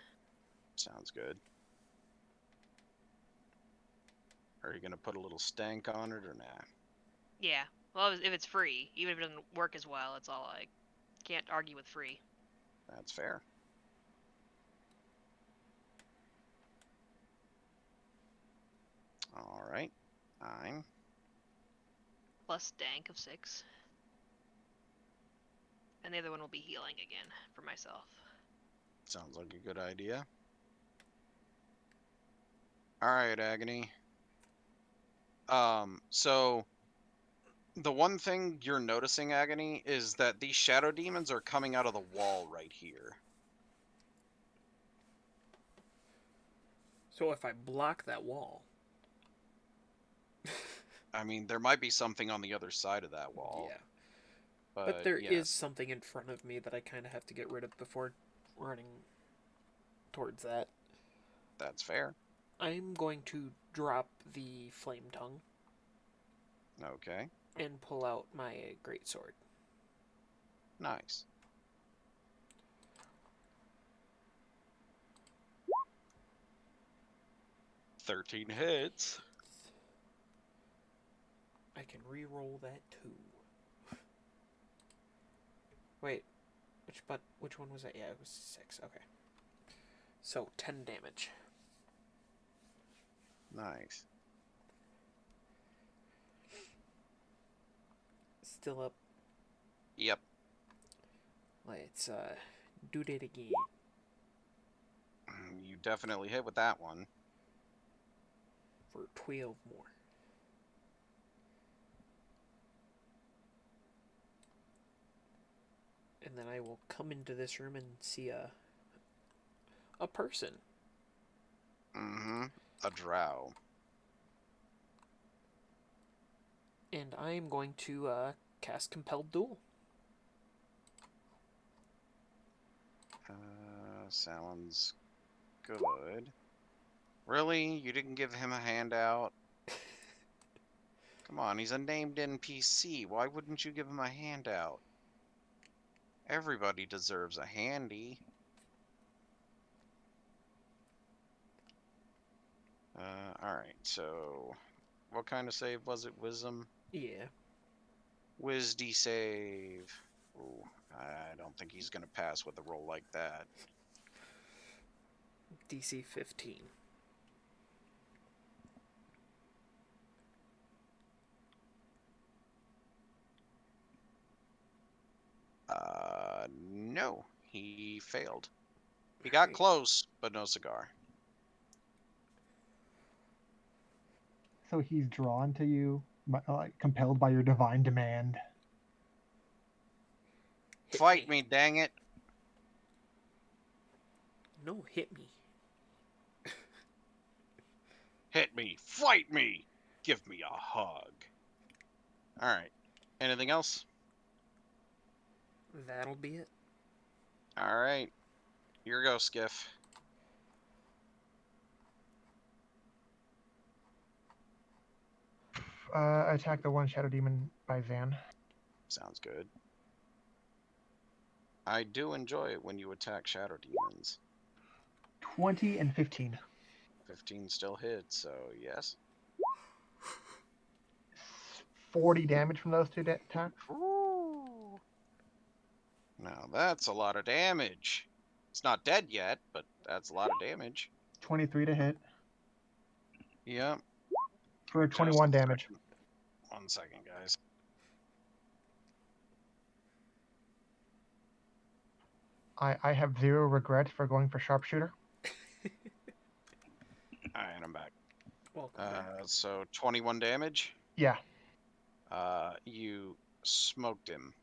Sounds good. Are you gonna put a little stank on it or not? Yeah. Well, if it's free, even if it doesn't work as well, it's all I can't argue with free. That's fair. All right. 9. Plus dank of 6. And the other one will be healing again for myself. Sounds like a good idea. All right, Agony. So the one thing you're noticing, Agony, is that these shadow demons are coming out of the wall right here. So if I block that wall. I mean, there might be something on the other side of that wall. Yeah. But, But there yes, is something in front of me that I kind of have to get rid of before running towards that. that's fair. I'm going to drop the flame tongue Okay, and pull out my greatsword. nice. "13 hits." I can re-roll that too. Wait, which one was that? Yeah, it was 6. Okay. So 10 damage. Nice. Still up. Yep. Let's do that again. You definitely hit with that one. For 12 more. And then I will come into this room and see a person. Mm-hmm. A drow. And I am going to cast Compelled Duel. Sounds good. Really? You didn't give him a handout? Come on, he's a named NPC. Why wouldn't you give him a handout? Everybody deserves a handy. Alright, so what kind of save was it? Wisdom? Yeah. Wisdy save. Ooh, I don't think he's gonna pass with a roll like that. DC 15. No, he failed. He got close, but no cigar. So he's drawn to you, compelled by your divine demand. Fight me, dang it! No, hit me. Hit me! Fight me! Give me a hug. Alright. Anything else? That'll be it. Alright. Here you go, Skiff. Attack the one shadow demon by Zan. Sounds good. I do enjoy it when you attack shadow demons. 20 and 15. 15 still hits, so yes. 40 damage from those two attacks. Ooh. Now that's a lot of damage. It's not dead yet, but that's a lot of damage. 23 to hit Yep. for 21 damage. 1 second, guys. I have 0 regrets for going for sharpshooter. Alright, I'm back. Welcome back. So 21 damage. Yeah. You smoked him.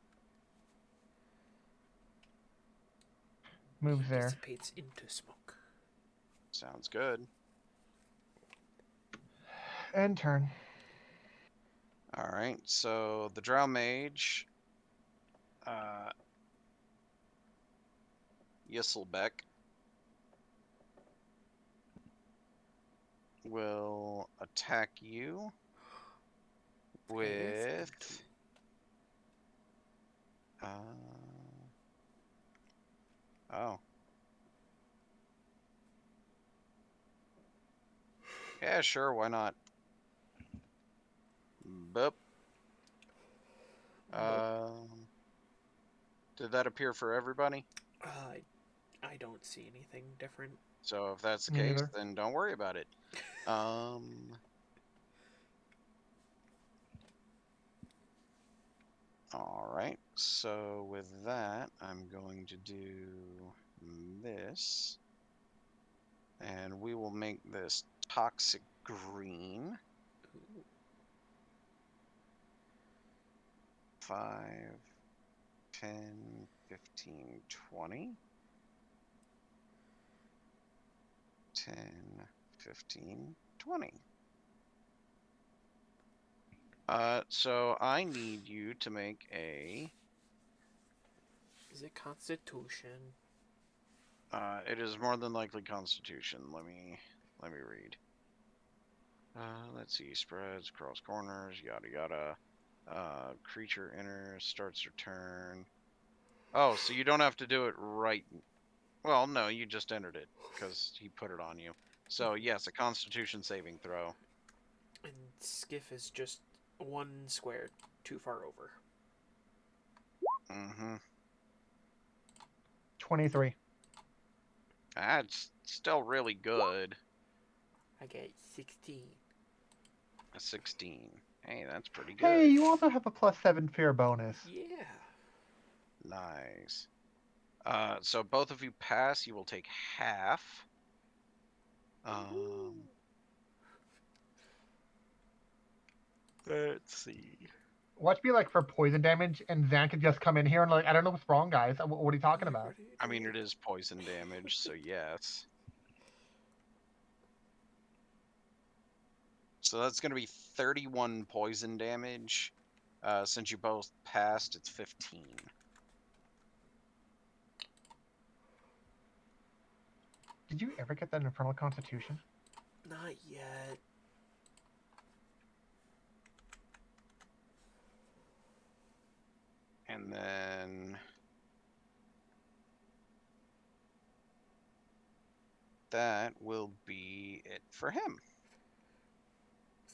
Moves there. Dissipates into smoke. Sounds good. End turn. Alright, so the Drow Mage, Yisselbeck, will attack you with oh. Yeah, sure, why not? Boop. Did that appear for everybody? I don't see anything different. So if that's the Me case, neither. then don't worry about it. All right. So with that, I'm going to do this. And we will make this toxic green. 5, 10, 15, 20. 10, 15, 20. So I need you to make a. Is it Constitution? It is more than likely Constitution. Let me read. Let's see. Spreads, cross corners, yada yada. Creature enters, starts your turn. Oh, so you don't have to do it right. Well, no, you just entered it because he put it on you. So yes, a Constitution saving throw. And Skiff is just one square too far over. Mm-hmm. 23. That's still really good. I get 16. A 16. Hey, that's pretty good. Hey, you also have a +7 fear bonus. Yeah. Nice. So both of you pass. You will take half. Let's see. Watch me like for poison damage, and Zan could just come in here and like, I don't know what's wrong, guys. What are you talking about? I mean, it is poison damage, so yes. So that's going to be 31 poison damage. Since you both passed, it's 15. Did you ever get that Infernal Constitution? Not yet. And then that will be it for him.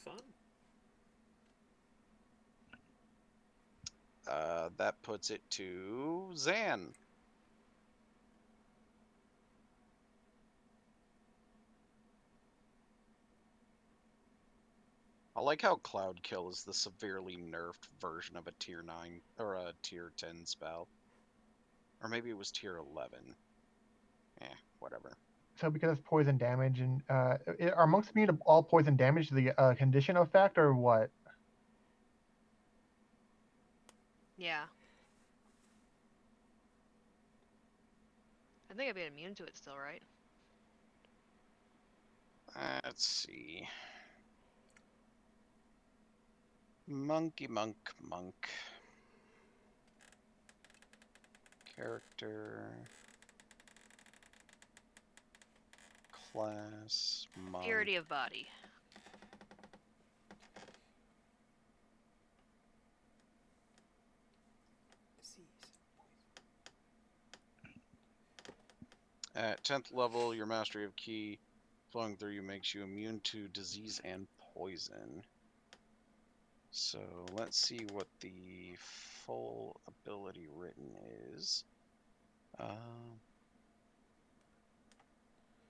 Fun. That puts it to Zan. I like how Cloud Kill is the severely nerfed version of a tier 9 or a tier 10 spell. Or maybe it was tier 11. Whatever. So because it's poison damage, and are monks immune to all poison damage to the condition effect, or what? Yeah. I think I'd be immune to it still, right? Let's see. Monkey monk. Character. Class. Monk. Purity of body. At 10th level, your mastery of ki flowing through you makes you immune to disease and poison. So let's see what the full ability written is.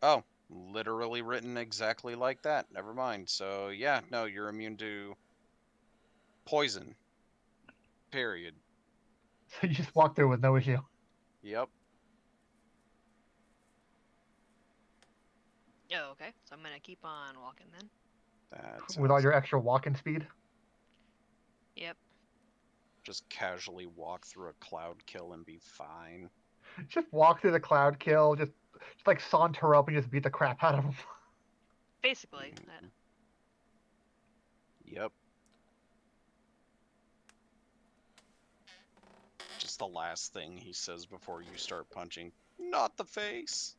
Oh, literally written exactly like that. Never mind. So yeah, no, you're immune to poison. Period. So you just walk through with no issue. Yep. Oh, okay. So I'm gonna keep on walking then. That With all sounds. your extra walking speed. Yep. Just casually walk through a cloud kill and be fine. Just walk through the cloud kill, just like saunter up and just beat the crap out of them. Basically. Yep. Just the last thing he says before you start punching. Not the face.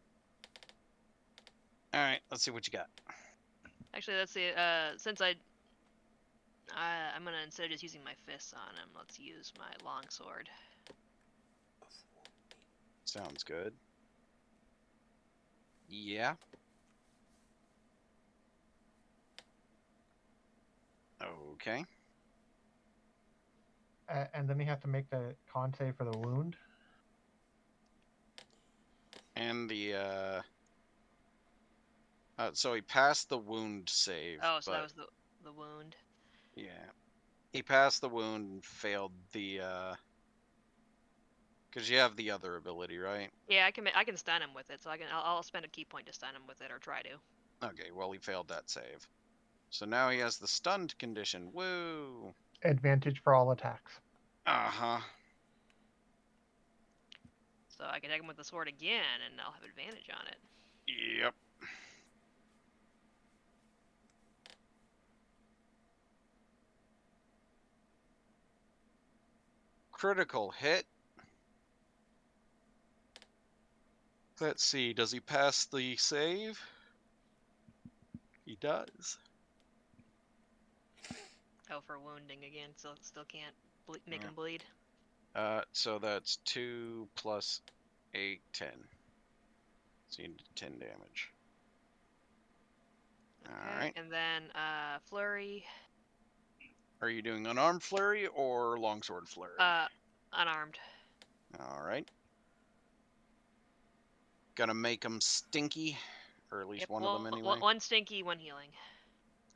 All right, let's see what you got. Actually, let's see. Since I'm gonna, instead of just using my fists on him, let's use my longsword. Sounds good. Yeah. Okay. And then you have to make the con save for the wound. And the so he passed the wound save. Oh, so but, that was the wound. Yeah. He passed the wound and failed the, because you have the other ability, right? Yeah, I can stun him with it, so I'll spend a key point to stun him with it, or try to. Okay, well, he failed that save. So now he has the stunned condition. Woo! Advantage for all attacks. Uh-huh. So I can hit him with the sword again, and I'll have advantage on it. Yep. Critical hit. Let's see, does he pass the save? He does. Oh, for wounding again, so still can't make Yeah. him bleed. So that's 2 plus 8, 10. So you need 10 damage. Okay, Alright. and then flurry. Are you doing unarmed flurry or longsword flurry? Unarmed. Alright. Gonna make them stinky, or at least Yep, one well, of them anyway. one stinky, one healing.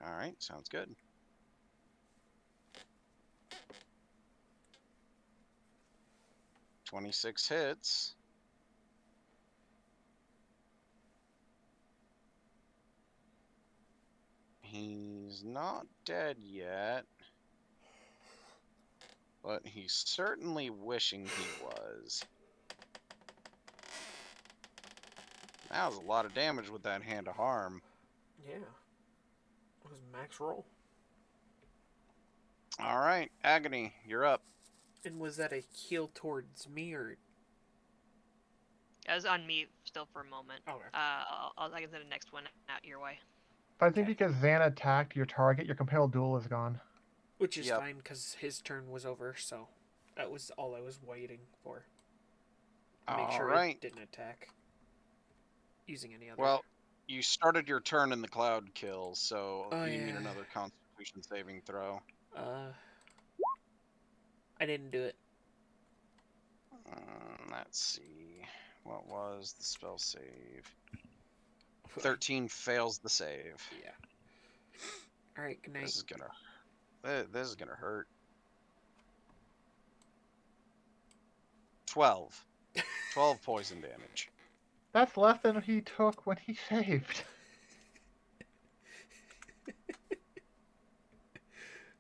Alright, sounds good. "26 hits. He's not dead yet, but he's certainly wishing he was. That was a lot of damage with that hand of harm. Yeah. It was max roll. Alright, Agony, you're up. And was that a heal towards me or? It was on me still for a moment. Okay. I can send the next one out your way. But I think Okay. because Xana attacked your target, your compelled duel is gone. Which is Yep. fine because his turn was over, so that was all I was waiting for. Make sure Alright. it didn't attack. Using any other. Well, you started your turn in the cloud kill, so Oh, you need yeah. another Constitution saving throw. I didn't do it. Let's see. What was the spell save? 13 fails the save. Yeah. All right. Good night. This is gonna hurt. 12. 12 poison damage. That's less than he took when he saved.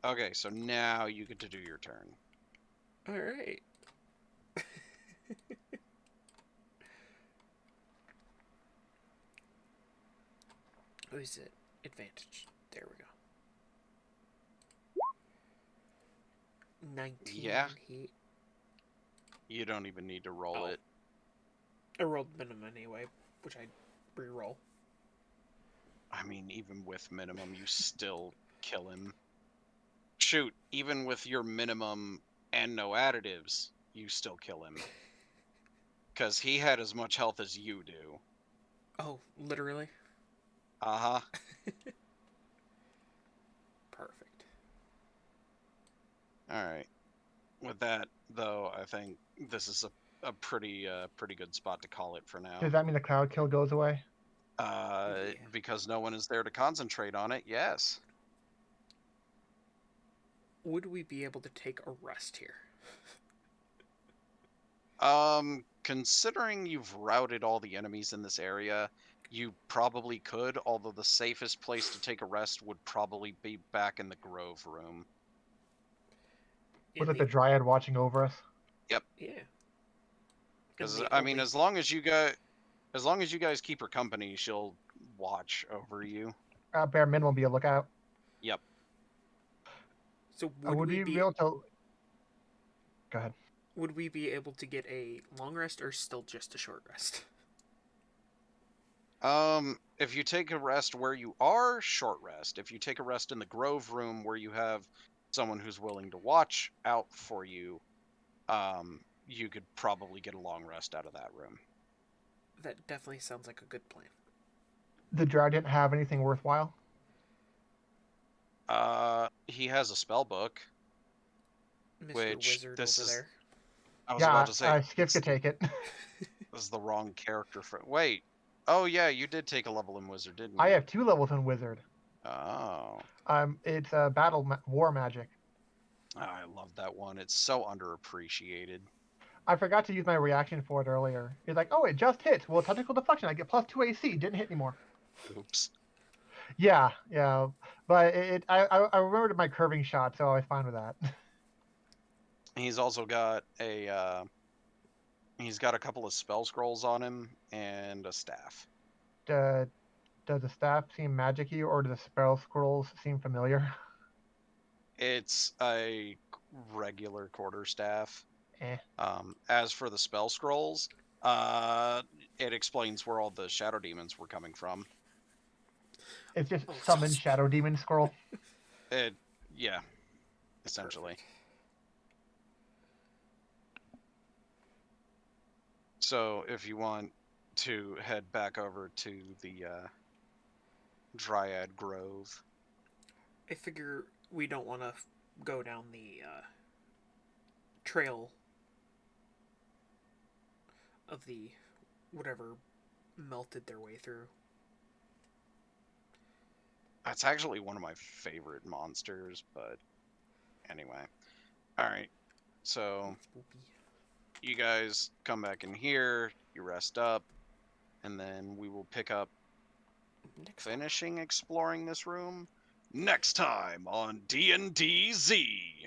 Okay, so now you get to do your turn. All right. Who is it? Advantage. There we go. 19. Yeah. He. You don't even need to roll Oh. it. I rolled minimum anyway, which I re-roll. I mean, even with minimum, you still kill him. Shoot, even with your minimum and no additives, you still kill him. Because he had as much health as you do. Oh, literally? Uh-huh. Perfect. Alright. With that, though, I think this is a pretty good spot to call it for now. Does that mean the cloud kill goes away? Yeah. Because no one is there to concentrate on it, yes. Would we be able to take a rest here? Considering you've routed all the enemies in this area, you probably could, although the safest place to take a rest would probably be back in the Grove room. With like the Dryad watching over us? Yeah. Because, I mean, as long as you guys keep her company, she'll watch over you. Bare minimum be a lookout. Yep. So Would we be able to... Go ahead. Would we be able to get a long rest or still just a short rest? If you take a rest where you are, short rest. If you take a rest in the Grove room where you have someone who's willing to watch out for you, you could probably get a long rest out of that room. That definitely sounds like a good plan. The Dryad didn't have anything worthwhile? He has a spell book. Mr. Which, Wizard this over is- there. I was about to say, Skip could take it. this is the wrong character for... Wait. Oh, yeah, you did take a level in Wizard, didn't you? I have 2 levels in Wizard. Oh. It's war magic. I love that one. It's so underappreciated. I forgot to use my reaction for it earlier. It's like, oh, it just hits. Well, technical deflection. I get +2 AC. Didn't hit anymore. Oops. Yeah, yeah. But I remembered my curving shot, so I was fine with that. He's also got a he's got a couple of spell scrolls on him and a staff. Does the staff seem magic-y, or do the spell scrolls seem familiar? It's a regular quarterstaff. Eh. As for the spell scrolls, it explains where all the shadow demons were coming from. It's just Oh, summon sounds- shadow demon scroll. Yeah, essentially. Perfect. So if you want to head back over to the Dryad Grove, I figure we don't want to go down the trail of the whatever melted their way through. that's actually one of my favorite monsters, but anyway. Alright, so Spoopy. you guys come back in here, you rest up, and then we will pick up Next time. finishing exploring this room next time on D&D Z.